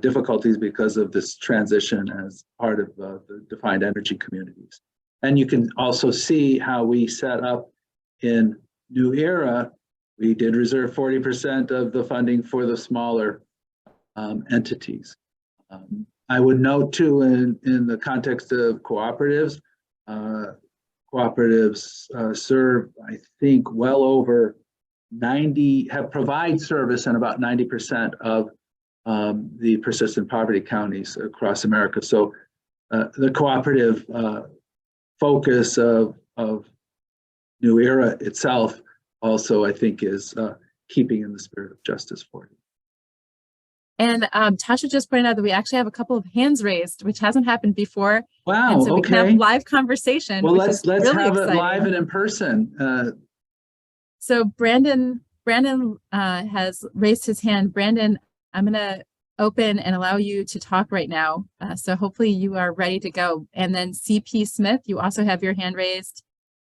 difficulties because of this transition as part of the defined energy communities. And you can also see how we set up in New Era. We did reserve 40% of the funding for the smaller entities. I would note too, in the context of cooperatives, cooperatives serve, I think, well over 90, provide service in about 90% of the persistent poverty counties across America. So the cooperative focus of New Era itself also, I think, is keeping in the spirit of Justice 40. And Tasha just pointed out that we actually have a couple of hands raised, which hasn't happened before. Wow, and so we okay. can have live conversation. Well, let's really have exciting. it live and in person. So Brandon has raised his hand. Brandon, I'm going to open and allow you to talk right now. So hopefully you are ready to go. And then CP Smith, you also have your hand raised.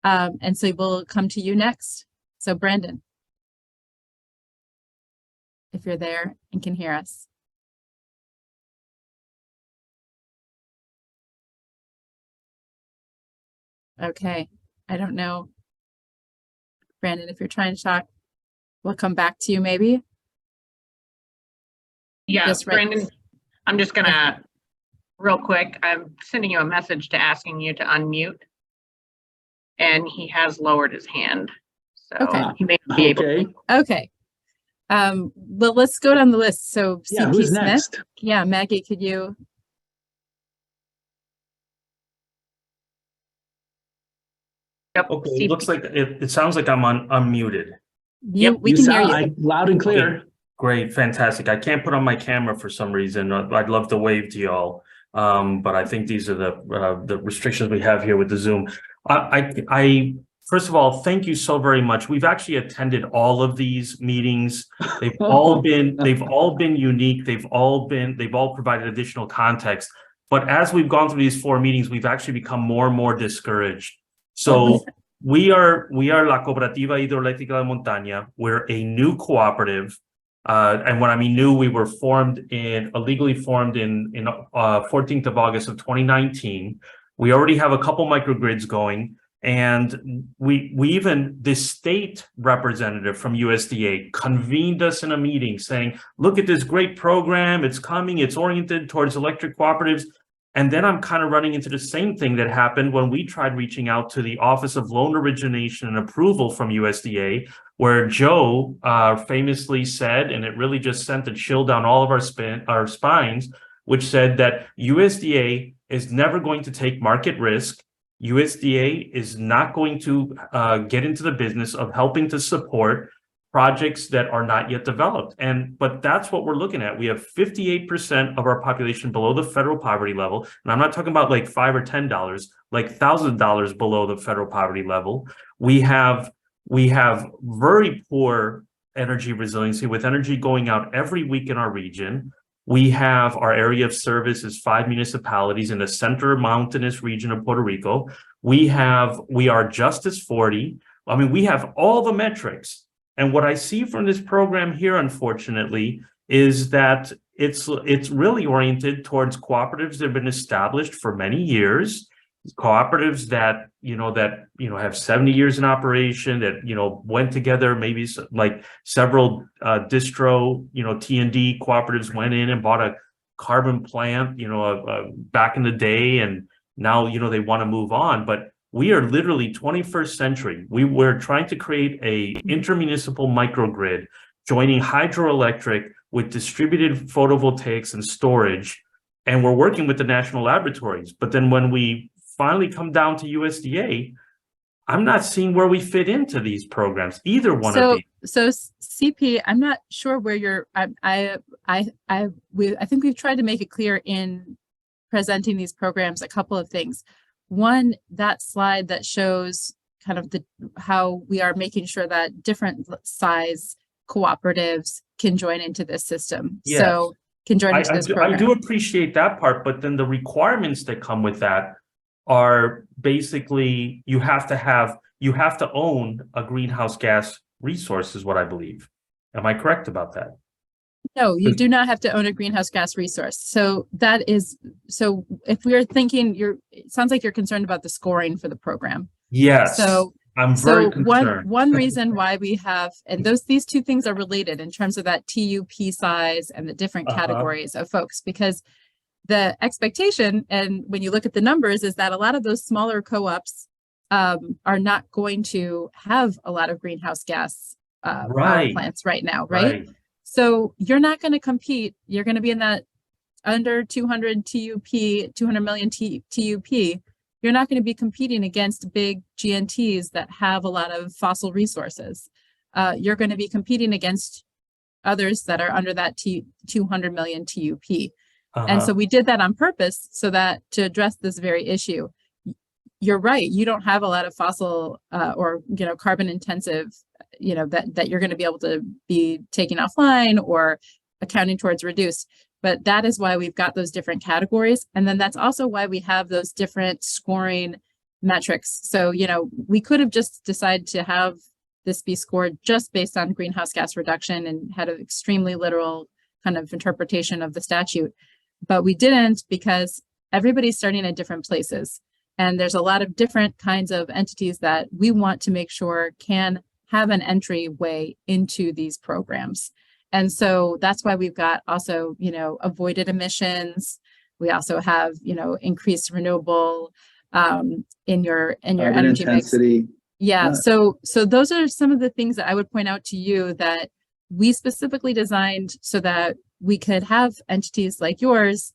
And so we'll come to you next. So Brandon, if you're there and can hear us. Okay, I don't know. Brandon, if you're trying to talk, we'll come back to you maybe. Yeah, Brandon, I'm just gonna, real quick, I'm sending you a message to asking you to unmute. And he has lowered his hand. So okay. He may not be able to. Okay. Well, let's go down the list. So Yeah, CP who's Smith. next? Yeah, Maggie, could you? Yep. Okay, CP. it looks like it sounds like I'm unmuted. We can hear you. Loud and clear. Okay, great, fantastic. I can't put on my camera for some reason. I'd love to wave to y'all, but I think these are the restrictions we have here with the Zoom. I first of all, thank you so very much. We've actually attended all of these meetings. They've all been unique. They've all provided additional context. But as we've gone through these 4 meetings, we've actually become more and more discouraged. So we are La Cooperativa Hidroeléctrica de Montaña. We're a new cooperative. And when I mean new, we were illegally formed in 14th of August of 2019. We already have a couple microgrids going. And the state representative from USDA convened us in a meeting saying, look at this great program. It's coming. It's oriented towards electric cooperatives. And then I'm kind of running into the same thing that happened when we tried reaching out to the Office of Loan Origination and Approval from USDA, where Joe famously said, and it really just sent a chill down all of our spines, which said that USDA is never going to take market risk. USDA is not going to get into the business of helping to support projects that are not yet developed. But that's what we're looking at. We have 58% of our population below the federal poverty level. And I'm not talking about like $5 or $10, like $1,000 below the federal poverty level. We have very poor energy resiliency, with energy going out every week in our region. We have our area of service is 5 municipalities in the center mountainous region of Puerto Rico. We are Justice 40. I mean, we have all the metrics. And what I see from this program here, unfortunately, is that it's really oriented towards cooperatives that have been established for many years, cooperatives that have 70 years in operation, that went together, maybe like several distro T&D cooperatives went in and bought a carbon plant back in the day, and now they want to move on. But we are literally 21st century. We're trying to create a intermunicipal microgrid, joining hydroelectric with distributed photovoltaics and storage, and we're working with the national laboratories. But then when we finally come down to USDA, I'm not seeing where we fit into these programs, either one of these. So CP, I'm not sure where you're. I think we've tried to make it clear in presenting these programs a couple of things. One, that slide that shows kind of how we are making sure that different size cooperatives can join into this system. Yes. So can join into this program. I do appreciate that part, but then the requirements that come with that are basically you have to own a greenhouse gas resource, is what I believe. Am I correct about that? No, you do not have to own a greenhouse gas resource. So if we're thinking, it sounds like you're concerned about the scoring for the program. Yes. So I'm very concerned. One reason why we have, and these two things are related in terms of that TUP size and the different categories of folks, because the expectation, and when you look at the numbers, is that a lot of those smaller co-ops are not going to have a lot of greenhouse gas power plants right now, right? So you're not going to compete. You're going to be in that under 200 million TUP. You're not going to be competing against big GNTs that have a lot of fossil resources. You're going to be competing against others that are under that 200 million TUP. And so we did that on purpose so that to address this very issue. You're right. You don't have a lot of fossil or carbon intensive that you're going to be able to be taking offline or accounting towards reduced. But that is why we've got those different categories. And then that's also why we have those different scoring metrics. So, we could have just decided to have this be scored just based on greenhouse gas reduction and had an extremely literal kind of interpretation of the statute. But we didn't, because everybody's starting at different places. And there's a lot of different kinds of entities that we want to make sure can have an entryway into these programs. And so that's why we've got also, avoided emissions. We also have, increased renewable in your energy intensity mix. Yeah. So those are some of the things that I would point out to you that we specifically designed so that we could have entities like yours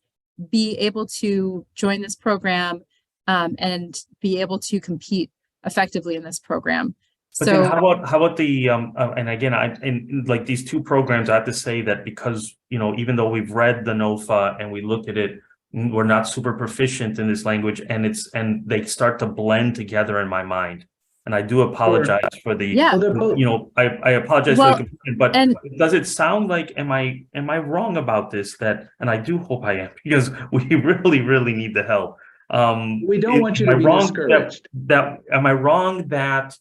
be able to join this program and be able to compete effectively in this program. But then how about the and again, in like these two programs, I have to say that because even though we've read the NOFA and we looked at it, we're not super proficient in this language, and they start to blend together in my mind. And I do apologize for the I apologize for the confusion, but does it sound like am I wrong about this? And I do hope I am, because we really need the help. We don't want you to be discouraged. Am I wrong that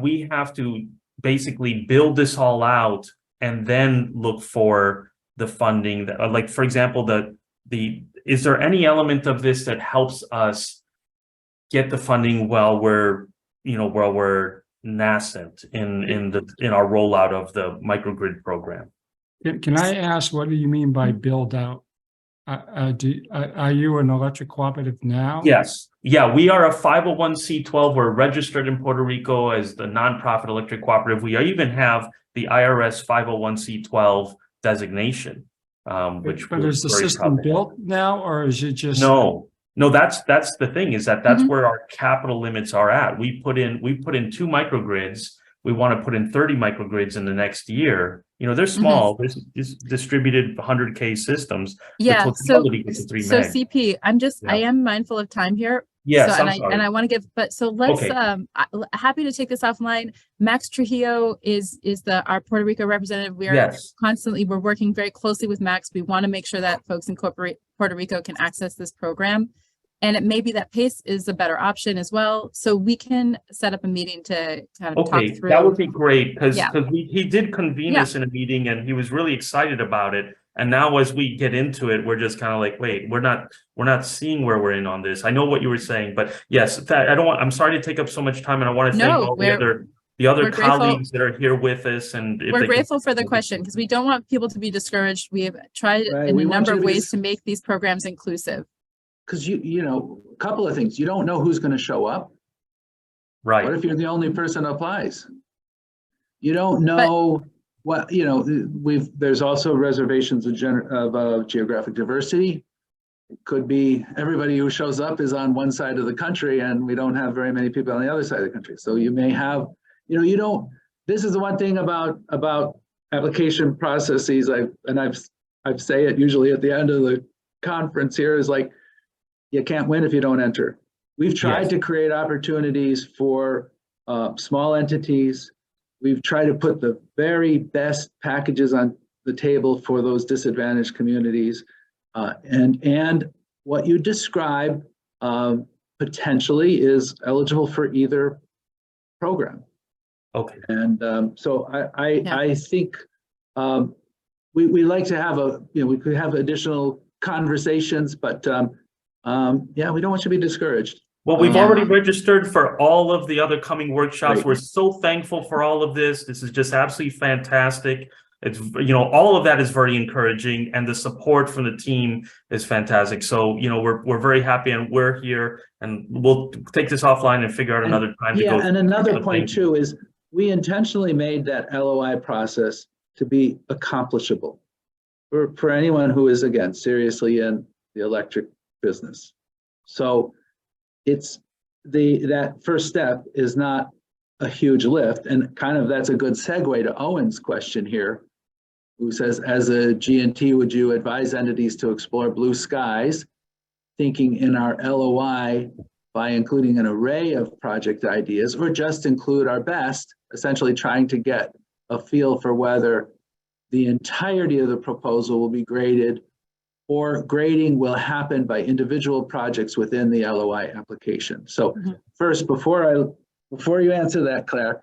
we have to basically build this all out and then look for the funding that, like, for example, is there any element of this that helps us get the funding while we're nascent in our rollout of the microgrid program? Can I ask, what do you mean by build out? Are you an electric cooperative now? Yes. Yeah, we are a 501c12. We're registered in Puerto Rico as the nonprofit electric cooperative. We even have the IRS 501c12 designation, which But we're is the very system proud to have. built now, or is it just? No, that's the thing, is that's Mhm. where our capital limits are at. We put in 2 microgrids. We want to put in 30 microgrids in the next year. You know, they're small. There's distributed 100K systems. Yeah, The totality gets to 3 meg. CP, I Yeah. am mindful of time here. Yes, So, I'm sorry. I want to give, but so let's, Okay. happy to take this offline. Max Trujillo is our Puerto Rico representative. Yes. We're working very closely with Max. We want to make sure that folks in Puerto Rico can access this program. And it may be that PACE is a better option as well. So we can set up a meeting to kind of talk through. That would be great, because Yeah. he did convene us in a meeting and he was really excited about it. And now as we get into it, we're just kind of like, wait, we're not seeing where we're in on this. I know what you were saying, but yes, I'm sorry to take up so much time, and I want to thank all the other colleagues that are here with us. And we're grateful for the question, because we don't want people to be discouraged. We have tried in a number of ways to make these programs inclusive. Because you know, a couple of things. You don't know who's going to show up. Right. What if you're the only person who applies? You don't know what, you know, there's also reservations of geographic diversity. It could be everybody who shows up is on one side of the country and we don't have very many people on the other side of the country. So you may have, you know, this is the one thing about application processes. I say it usually at the end of the conference here, is like, you can't win if you don't enter. We've tried to create opportunities for small entities. We've tried to put the very best packages on the table for those disadvantaged communities. And what you describe potentially is eligible for either program. Okay. And so I think we like to have we could have additional conversations, but yeah, we don't want you to be discouraged. Well, we've already registered for all of the other coming workshops. Right. We're so thankful for all of this. This is just absolutely fantastic. It's, you know, all of that is very encouraging, and the support from the team is fantastic. So, you know, we're very happy, and we're here, and we'll take this offline and figure out another time to go. And another point too is we intentionally made that LOI process to be accomplishable for anyone who is, again, seriously in the electric business. So it's that first step is not a huge lift, and kind of that's a good segue to Owen's question here, who says, as a G&T, would you advise entities to explore blue skies, thinking in our LOI by including an array of project ideas, or just include our best, essentially trying to get a feel for whether the entirety of the proposal will be graded, or grading will happen by individual projects within the LOI application. So first, before you answer that, Claire,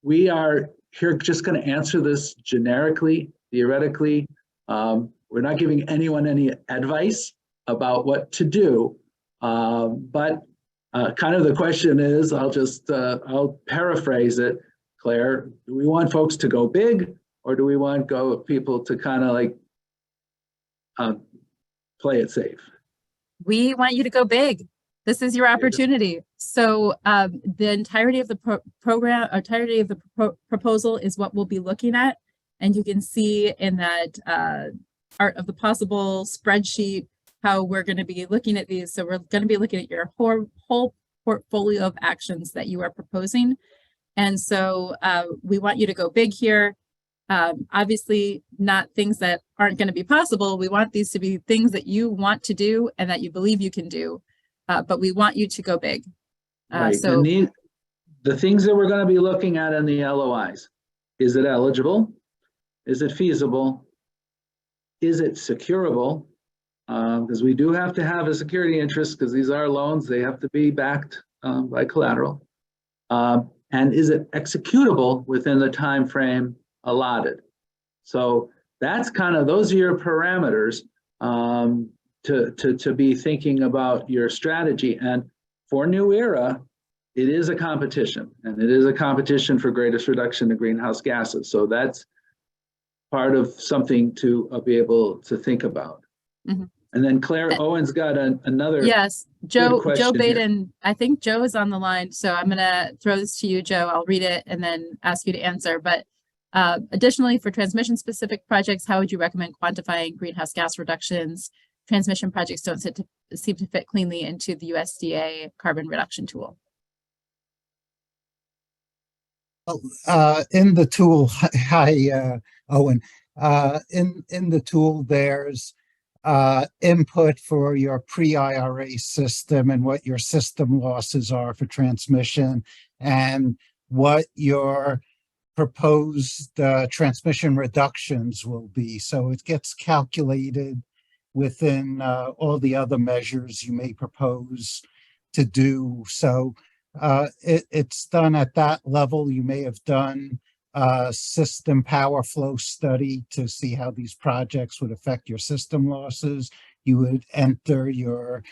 we are here just going to answer this generically, theoretically. We're not giving anyone any advice about what to do, but kind of the question is, I'll paraphrase it, Claire, do we want folks to go big, or do we want people to kind of like play it safe? We want you to go big. This is your opportunity. So the entirety of the proposal is what we'll be looking at. And you can see in that art of the possible spreadsheet how we're going to be looking at these. So we're going to be looking at your whole portfolio of actions that you are proposing. And so we want you to go big here. Obviously not things that aren't going to be possible. We want these to be things that you want to do and that you believe you can do, but we want you to go big. Right. So and the things that we're going to be looking at in the LOIs, is it eligible? Is it feasible? Is it securable? Because we do have to have a security interest, because these are loans, they have to be backed by collateral. And is it executable within the time frame allotted? So that's kind of, those are your parameters to be thinking about your strategy. And for New Era, it is a competition, and it is a competition for greatest reduction of greenhouse gases. So that's part of something to be able to think about. Mhm. And then Claire Owen's got another. Yes, Joe question here. Baden, I think Joe is on the line, so I'm gonna throw this to you, Joe. I'll read it and then ask you to answer. But additionally, for transmission specific projects, how would you recommend quantifying greenhouse gas reductions? Transmission projects don't seem to fit cleanly into the USDA carbon reduction tool. In the tool, hi, Owen. In the tool, there's input for your pre-IRA system and what your system losses are for transmission and what your proposed transmission reductions will be. So it gets calculated within all the other measures you may propose to do. So it's done at that level. You may have done a system power flow study to see how these projects would affect your system losses. You would enter your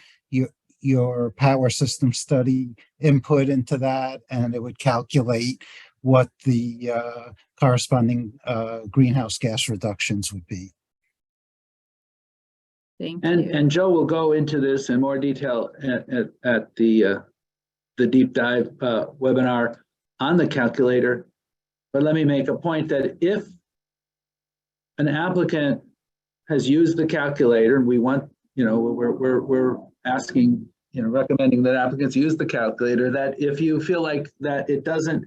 power system study input into that, and it would calculate what the corresponding greenhouse gas reductions would be. Thank you. And Joe will go into this in more detail at the deep dive webinar on the calculator. But let me make a point that if an applicant has used the calculator, and we want, we're asking, recommending that applicants use the calculator, that if you feel like that it doesn't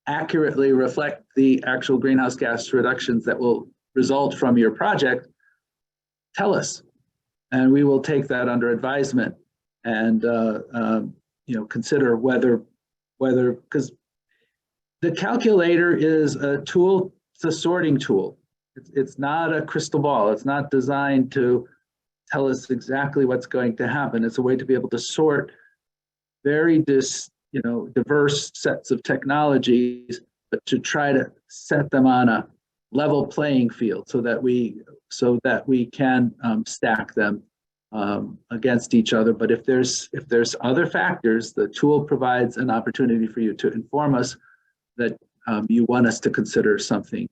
accurately reflect the actual greenhouse gas reductions that will result from your project, tell us, and we will take that under advisement and consider whether because the calculator is a tool, it's a sorting tool. It's not a crystal ball. It's not designed to tell us exactly what's going to happen. It's a way to be able to sort very diverse sets of technologies, but to try to set them on a level playing field so that we can stack them against each other. But if there's other factors, the tool provides an opportunity for you to inform us that you want us to consider something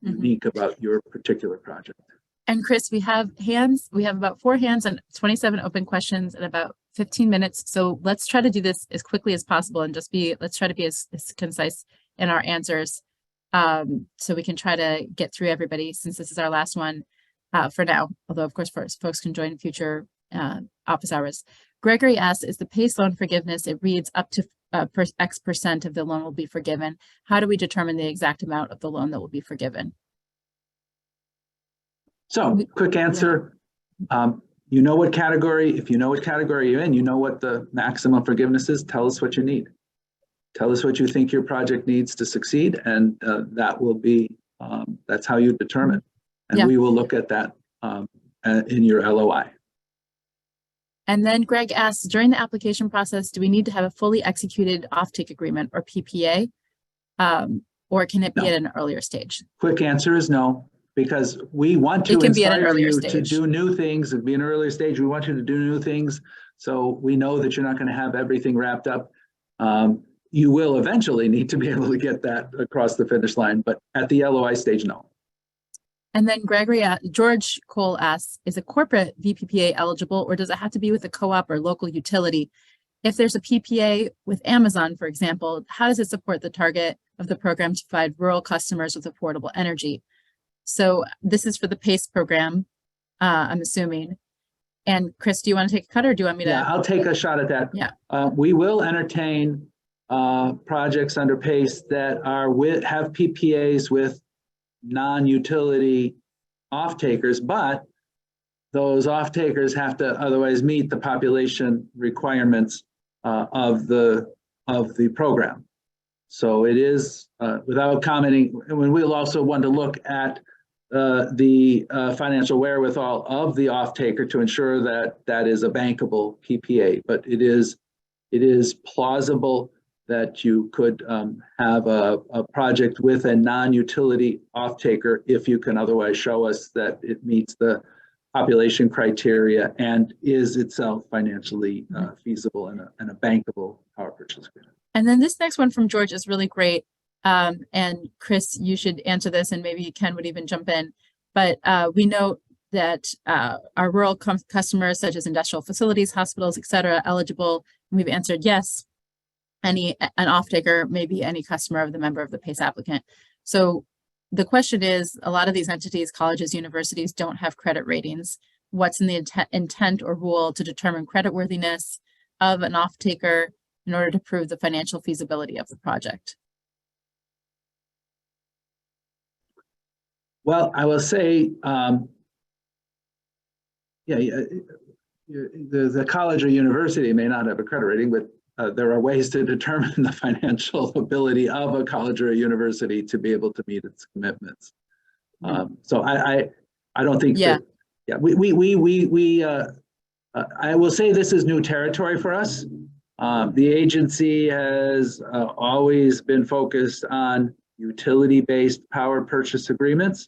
unique about your particular project. And Chris, we have hands. We have about 4 hands and 27 open questions in about 15 minutes. So let's try to do this as quickly as possible and let's try to be as concise in our answers. So we can try to get through everybody since this is our last one for now. Although of course, folks can join future office hours. Gregory asks, is the PACE loan forgiveness? It reads up to X percent of the loan will be forgiven. How do we determine the exact amount of the loan that will be forgiven? So quick answer, you know what category, if you know what category you're in, you know what the maximum forgiveness is, tell us what you need. Tell us what you think your project needs to succeed, and that will be, that's how you determine. And we will look at that in your LOI. And then Greg asks, during the application process, do we need to have a fully executed offtake agreement or PPA? Or can it be at an earlier stage? Quick answer is no, because we want to inspire you to do new things and be an earlier stage. We want you to do new things. So we know that you're not going to have everything wrapped up. You will eventually need to be able to get that across the finish line, but at the LOI stage, no. And then George Cole asks, is a corporate VPPA eligible, or does it have to be with a co-op or local utility? If there's a PPA with Amazon, for example, how does it support the target of the program to provide rural customers with affordable energy? So this is for the PACE program, I'm assuming. And Chris, do you want to take a cut or do you want me to? Yeah, I'll take a shot at that. Yeah. We will entertain projects under PACE that have PPAs with non-utility off-takers, but those off-takers have to otherwise meet the population requirements of the program. So it is, without commenting, and we'll also want to look at the financial wherewithal of the off-taker to ensure that that is a bankable PPA, but it is plausible that you could have a project with a non-utility off-taker if you can otherwise show us that it meets the population criteria and is itself financially feasible and a bankable power purchase agreement. And then this next one from George is really great. And Chris, you should answer this and maybe Ken would even jump in. But we know that are rural customers such as industrial facilities, hospitals, et cetera, eligible? And we've answered yes. An off-taker may be any customer of the member of the PACE applicant. So the question is, a lot of these entities, colleges, universities, don't have credit ratings. What's in the intent or rule to determine creditworthiness of an off-taker in order to prove the financial feasibility of the project? Well, I will say, the college or university may not have a credit rating, but there are ways to determine the financial ability of a college or a university to be able to meet its commitments. So I don't think that, I will say this is new territory for us. The agency has always been focused on utility-based power purchase agreements.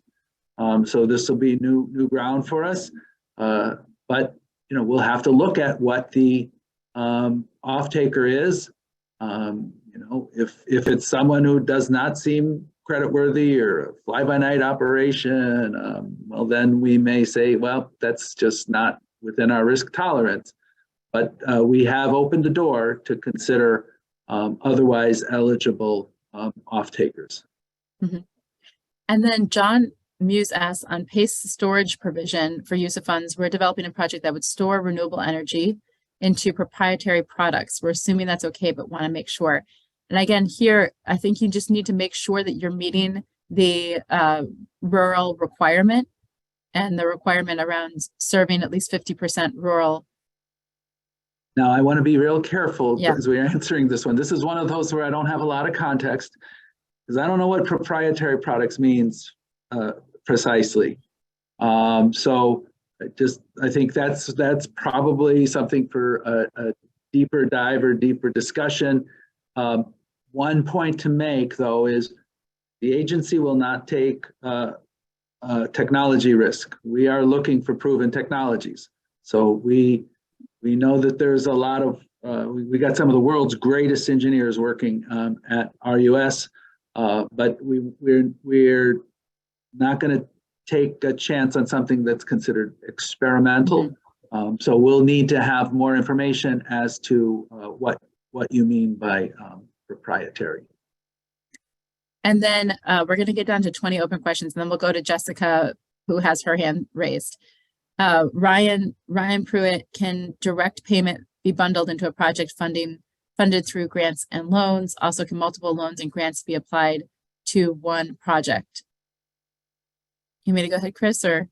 So this will be new ground for us. But we'll have to look at what the off-taker is. If it's someone who does not seem creditworthy or a fly-by-night operation, well, then we may say, well, that's just not within our risk tolerance. But we have opened the door to consider otherwise eligible off-takers. Mm-hmm. And then John Muse asks, on PACE storage provision for use of funds, we're developing a project that would store renewable energy into proprietary products. We're assuming that's okay, but want to make sure. And again, here, I think you just need to make sure that you're meeting the rural requirement and the requirement around serving at least 50% rural. Now, I want to be real careful as we're answering this one. This is one of those where I don't have a lot of context because I don't know what proprietary products means precisely. So I think that's probably something for a deeper dive or deeper discussion. One point to make, though, is the agency will not take technology risk. We are looking for proven technologies. So we know that there's a lot of, we got some of the world's greatest engineers working at RUS, but we're not going to take a chance on something that's considered experimental. Mm-hmm. So we'll need to have more information as to what you mean by proprietary. And then we're going to get down to 20 open questions, and then we'll go to Jessica, who has her hand raised. Ryan Pruitt, can direct payment be bundled into a project funded through grants and loans? Also, can multiple loans and grants be applied to one project? You want me to go ahead, Chris, or?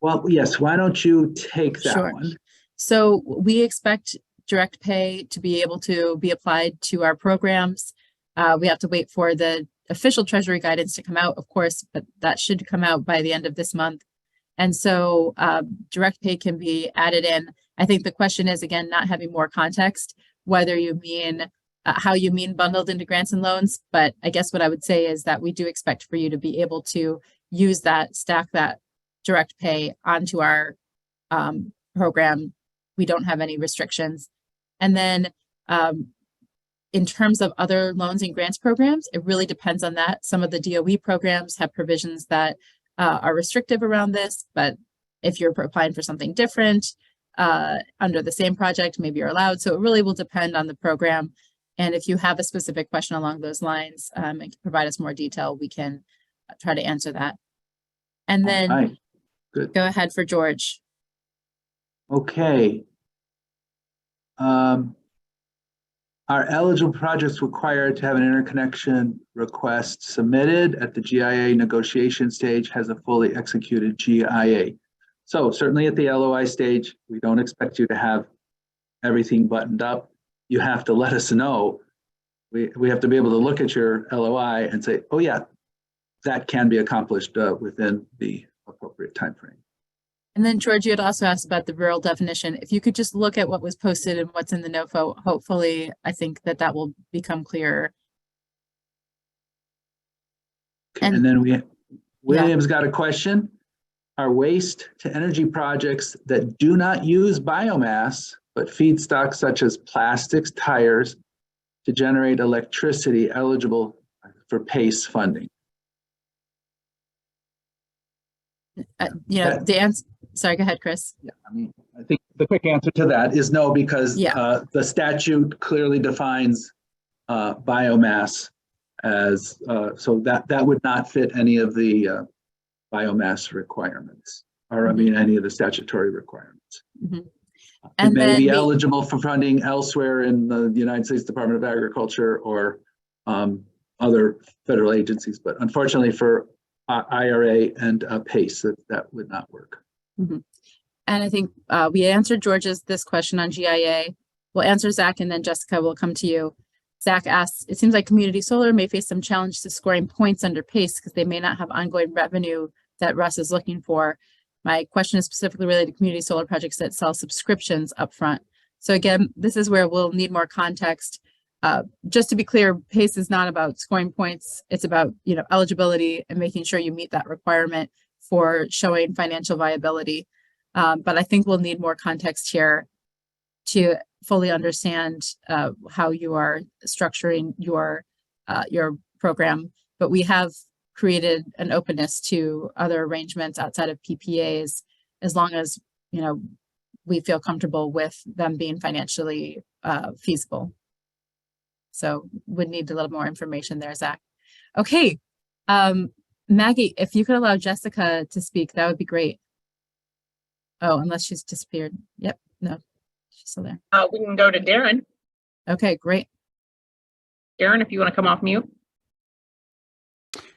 Well, yes, why don't you take that Sure. one? So we expect direct pay to be able to be applied to our programs. We have to wait for the official Treasury guidance to come out, of course, but that should come out by the end of this month. And so direct pay can be added in. I think the question is, again, not having more context, whether you mean how you mean bundled into grants and loans. But I guess what I would say is that we do expect for you to be able to use that, stack that direct pay onto our program. We don't have any restrictions. And then in terms of other loans and grants programs, it really depends on that. Some of the DOE programs have provisions that are restrictive around this, but if you're applying for something different under the same project, maybe you're allowed. So it really will depend on the program. And if you have a specific question along those lines and can provide us more detail, we can try to answer that. And then Good. Go ahead for George. Okay. Are eligible projects required to have an interconnection request submitted at the GIA negotiation stage? Has a fully executed GIA? So certainly at the LOI stage, we don't expect you to have everything buttoned up. You have to let us know. We have to be able to look at your LOI and say, oh yeah, that can be accomplished within the appropriate time frame. And then George, you had also asked about the rural definition. If you could just look at what was posted and what's in the NOFO, hopefully I think that will become clearer. Okay, and then William's got a question. Are waste to energy projects that do not use biomass, but feedstocks such as plastics, tires, to generate electricity eligible for PACE funding? The Sorry, go ahead, Chris. Yeah, I mean, I think the quick answer to that is no, because Yeah. the statute clearly defines biomass as, so that would not fit any of the biomass requirements, or I mean, any of the statutory requirements. Mhm. It And may then be the- eligible for funding elsewhere in the United States Department of Agriculture or other federal agencies, but unfortunately for IRA and PACE, that would not work. Mhm. And I think we answered George's this question on GIA. We'll answer Zach, and then Jessica will come to you. Zach asks, it seems like community solar may face some challenge to scoring points under PACE because they may not have ongoing revenue that Russ is looking for. My question is specifically related to community solar projects that sell subscriptions upfront. So again, this is where we'll need more context. Just to be clear, PACE is not about scoring points. It's about, eligibility and making sure you meet that requirement for showing financial viability. But I think we'll need more context here to fully understand how you are structuring your program. But we have created an openness to other arrangements outside of PPAs, as long as we feel comfortable with them being financially feasible. So would need a little more information there, Zach. Okay, Maggie, if you could allow Jessica to speak, that would be great. Oh, unless she's disappeared. Yep, no, she's still there. We can go to Darren. Okay, great. Darren, if you want to come off mute.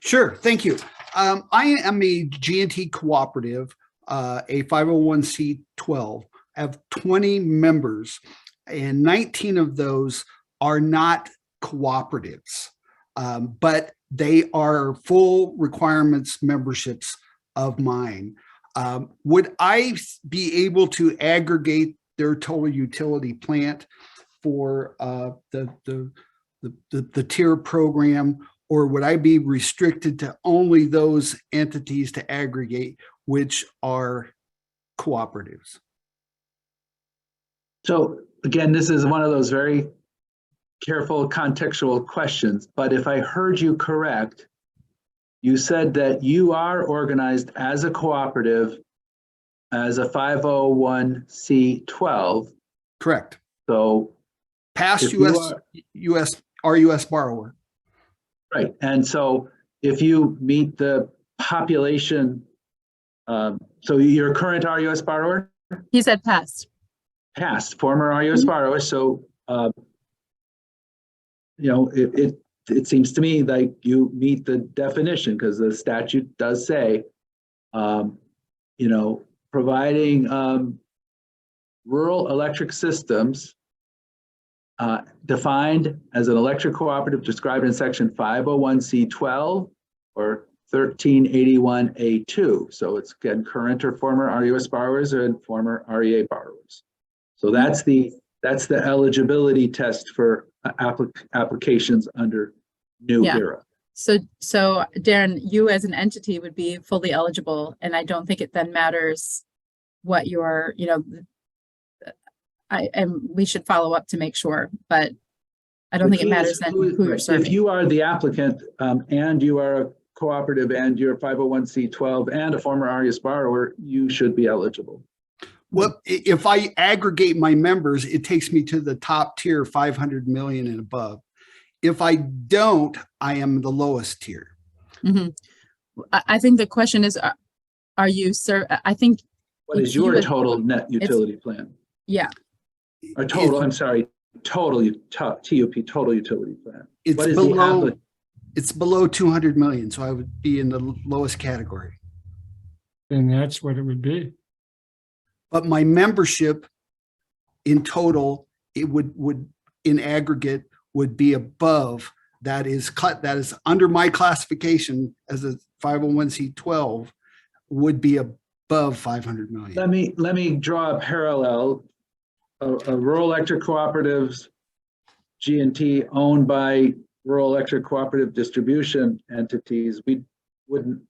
Sure, thank you. I am a G&T cooperative, a 501c12. I have 20 members, and 19 of those are not cooperatives, but they are full requirements memberships of mine. Would I be able to aggregate their total utility plant for the tier program, or would I be restricted to only those entities to aggregate which are cooperatives? So again, this is one of those very careful contextual questions, but if I heard you correct, you said that you are organized as a cooperative, as a 501c12. Correct. So Past if you RUS borrower. right, and so if you meet the population, so you're a current RUS borrower? He said past. Past, former RUS borrower, so it seems to me like you meet the definition, because the statute does say, providing rural electric systems defined as an electric cooperative described in section 501c12 or 1381A2. So it's again current or former RUS borrowers and former REA borrowers. So that's the eligibility test for applications under new era. So Darren, you as an entity would be fully eligible, and I don't think it then matters what your, and we should follow up to make sure, but I don't think it matters then who you're serving. If you are the applicant and you are a cooperative and you're 501c12 and a former RUS borrower, you should be eligible. Well, if I aggregate my members, it takes me to the top tier, 500 million and above. If I don't, I am the lowest tier. Mm-hmm. I think the question is, are you, sir? I think. What is your total net utility plan? Yeah. Or total, I'm sorry, total TUP, total utility plan. It's what is below, it's below 200 million. So I would be in the lowest category. And that's what it would be. But my membership in total, it would in aggregate would be above, that is under my classification as a 501c12 would be above 500 million. Let me draw a parallel. A rural electric cooperatives G&T owned by rural electric cooperative distribution entities, we wouldn't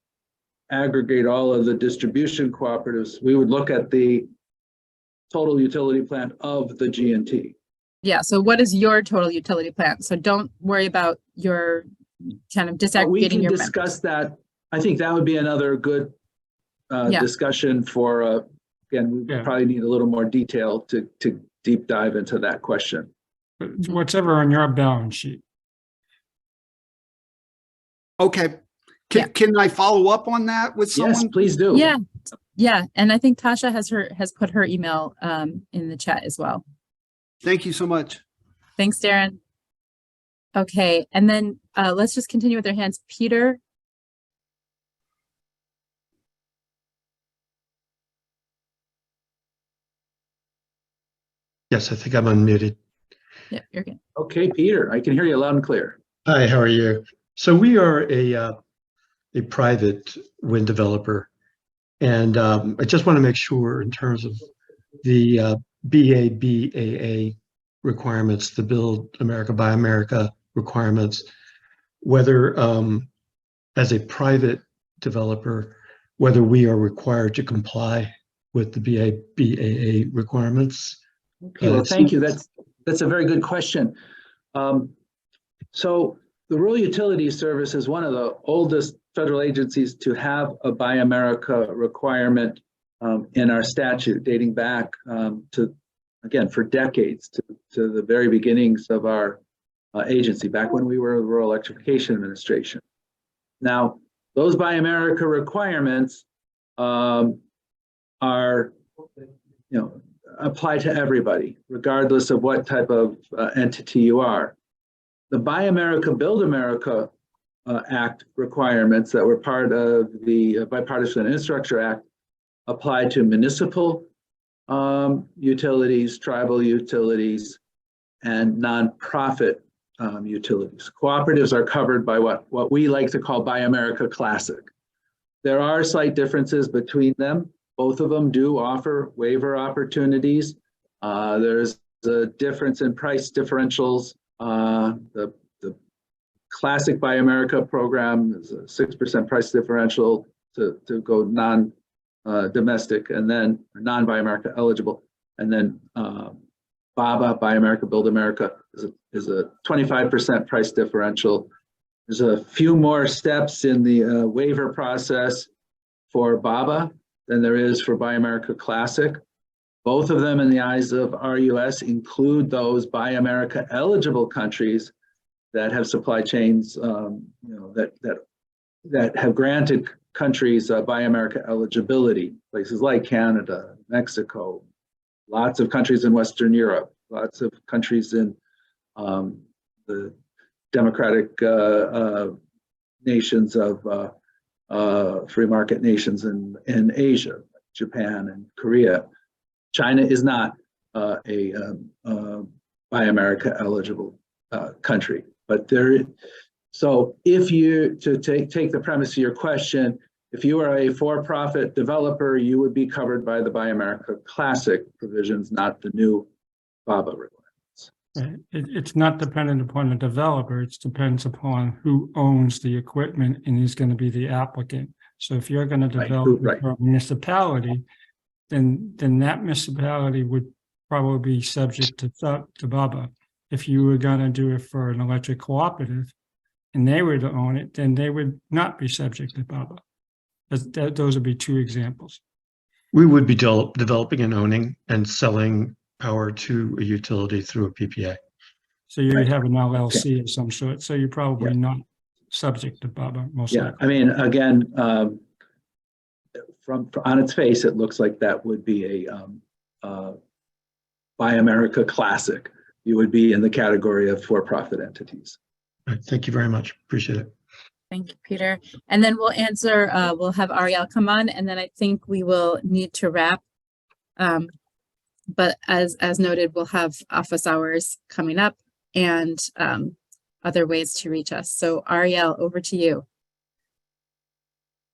aggregate all of the distribution cooperatives. We would look at the total utility plan of the G&T. Yeah, so what is your total utility plan? So don't worry about your kind of disaggregating we can your discuss that. I think that would be another good discussion for again, we Yeah. probably need a little more detail to deep dive into that question. It's whatever on your balance sheet. Okay. Can I follow up on that with Yes, someone? please do. Yeah, yeah. And I think Tasha has put her email in the chat as well. Thank you so much. Thanks, Darren. Okay, and then let's just continue with their hands. Peter. Yes, I think I'm unmuted. Yep, you're good. Okay, Peter, I can hear you loud and clear. Hi, how are you? So we are a private wind developer, and I just want to make sure in terms of the BABAA requirements, the Build America, Buy America requirements, whether as a private developer, whether we are required to comply with the BABAA requirements. Okay, well, thank you. That's a very good question. So the Rural Utilities Service is one of the oldest federal agencies to have a Buy America requirement in our statute, dating back to, again, for decades to the very beginnings of our agency, back when we were the Rural Electrification Administration. Now, those Buy America requirements are, apply to everybody, regardless of what type of entity you are. The Buy America, Build America Act requirements that were part of the Bipartisan Infrastructure Act apply to municipal utilities, tribal utilities, and nonprofit utilities. Cooperatives are covered by what we like to call Buy America Classic. There are slight differences between them. Both of them do offer waiver opportunities. There's a difference in price differentials. The classic Buy America program is a 6% price differential to go non-domestic, and then non-Buy America eligible. And then BABA, Buy America, Build America, is a 25% price differential. There's a few more steps in the waiver process for BABA than there is for Buy America Classic. Both of them, in the eyes of RUS, include those Buy America eligible countries that have supply chains, that have granted countries Buy America eligibility. Places like Canada, Mexico, lots of countries in Western Europe, lots of countries in the democratic nations of free market nations in Asia, Japan and Korea. China is not a Buy America eligible country, but so if you, to take the premise of your question, if you are a for-profit developer, you would be covered by the Buy America Classic provisions, not the new BABA requirements. It's not dependent upon the developer. It depends upon who owns the equipment and is going to be the applicant. So if you're going to develop for a municipality, then that municipality would probably be subject to BABA. If you were going to do it for an electric cooperative and they were to own it, then they would not be subject to BABA. Those would be two examples. We would be developing and owning and selling power to a utility through a PPA. So you'd have an LLC of some sort. So you're probably not subject to BABA, most likely. I mean, again, from on its face, it looks like that would be a Buy America Classic. You would be in the category of for-profit entities. All right, thank you very much. Appreciate it. Thank you, Peter. And then we'll answer, we'll have Ariel come on, and then I think we will need to wrap. But as noted, we'll have office hours coming up and other ways to reach us. So Ariel, over to you.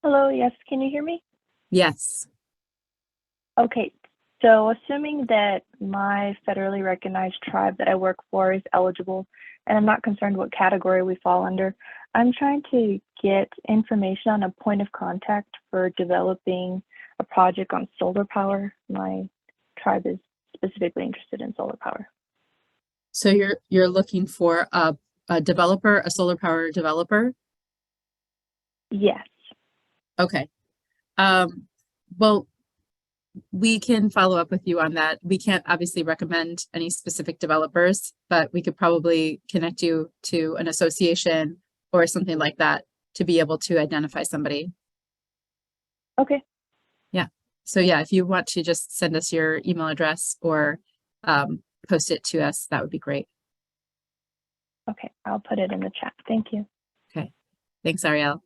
Hello, yes, can you hear me? Yes. Okay, so assuming that my federally recognized tribe that I work for is eligible, and I'm not concerned what category we fall under, I'm trying to get information on a point of contact for developing a project on solar power. My tribe is specifically interested in solar power. So you're looking for a developer, a solar power developer? Yes. Okay. Well, we can follow up with you on that. We can't obviously recommend any specific developers, but we could probably connect you to an association or something like that to be able to identify somebody. Okay. Yeah. So yeah, if you want to just send us your email address or post it to us, that would be great. Okay, I'll put it in the chat. Thank you. Okay. Thanks, Ariel.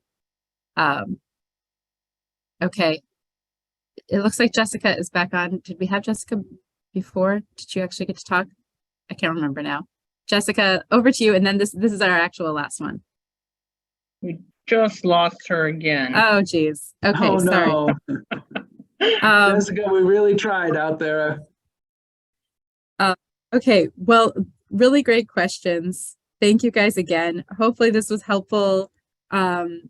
Okay. It looks like Jessica is back on. Did we have Jessica before? Did you actually get to talk? I can't remember now. Jessica, over to you. And then this is our actual last one. We just lost her again. Oh, geez. Okay, Oh, sorry. no. Jessica, we really tried out there. Okay, well, really great questions. Thank you guys again. Hopefully this was helpful. And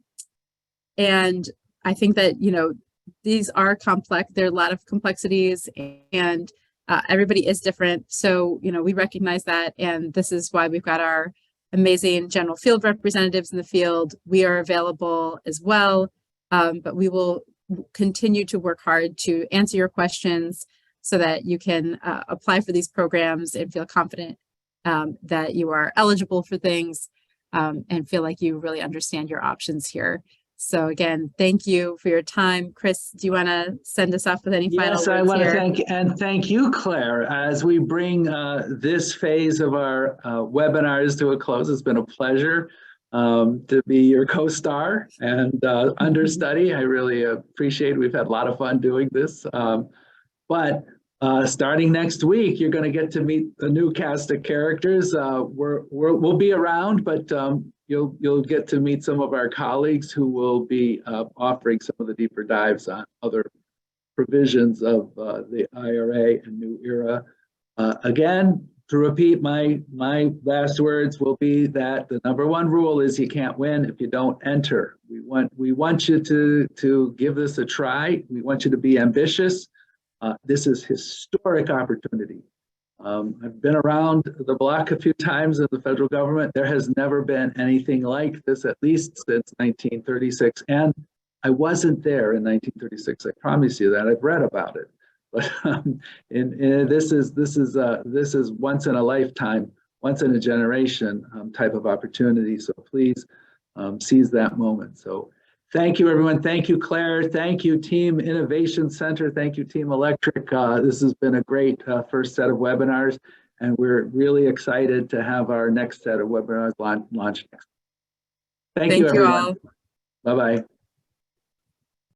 I think that, you know, these are complex. There are a lot of complexities and everybody is different. So, you know, we recognize that. And this is why we've got our amazing general field representatives in the field. We are available as well, but we will continue to work hard to answer your questions so that you can apply for these programs and feel confident that you are eligible for things and feel like you really understand your options here. So again, thank you for your time. Chris, do you want to send us off with any final words? Yes, I want to thank you, Claire, as we bring this phase of our webinars to a close. It's been a pleasure to be your co-star and understudy. I really appreciate it. We've had a lot of fun doing this. But starting next week, you're going to get to meet a new cast of characters. We'll be around, but you'll get to meet some of our colleagues who will be offering some of the deeper dives on other provisions of the IRA and New ERA. Again, to repeat, my last words will be that the #1 rule is you can't win if you don't enter. We want you to give this a try. We want you to be ambitious. This is historic opportunity. I've been around the block a few times in the federal government. There has never been anything like this, at least since 1936. And I wasn't there in 1936. I promise you that. I've read about it. But this is once in a lifetime, once in a generation type of opportunity. So please seize that moment. So thank you, everyone. Thank you, Claire. Thank you, Team Innovation Center. Thank you, Team Electric. This has been a great first set of webinars, and we're really excited to have our next set of webinars launch next. Thank you, everyone. All. Bye-bye.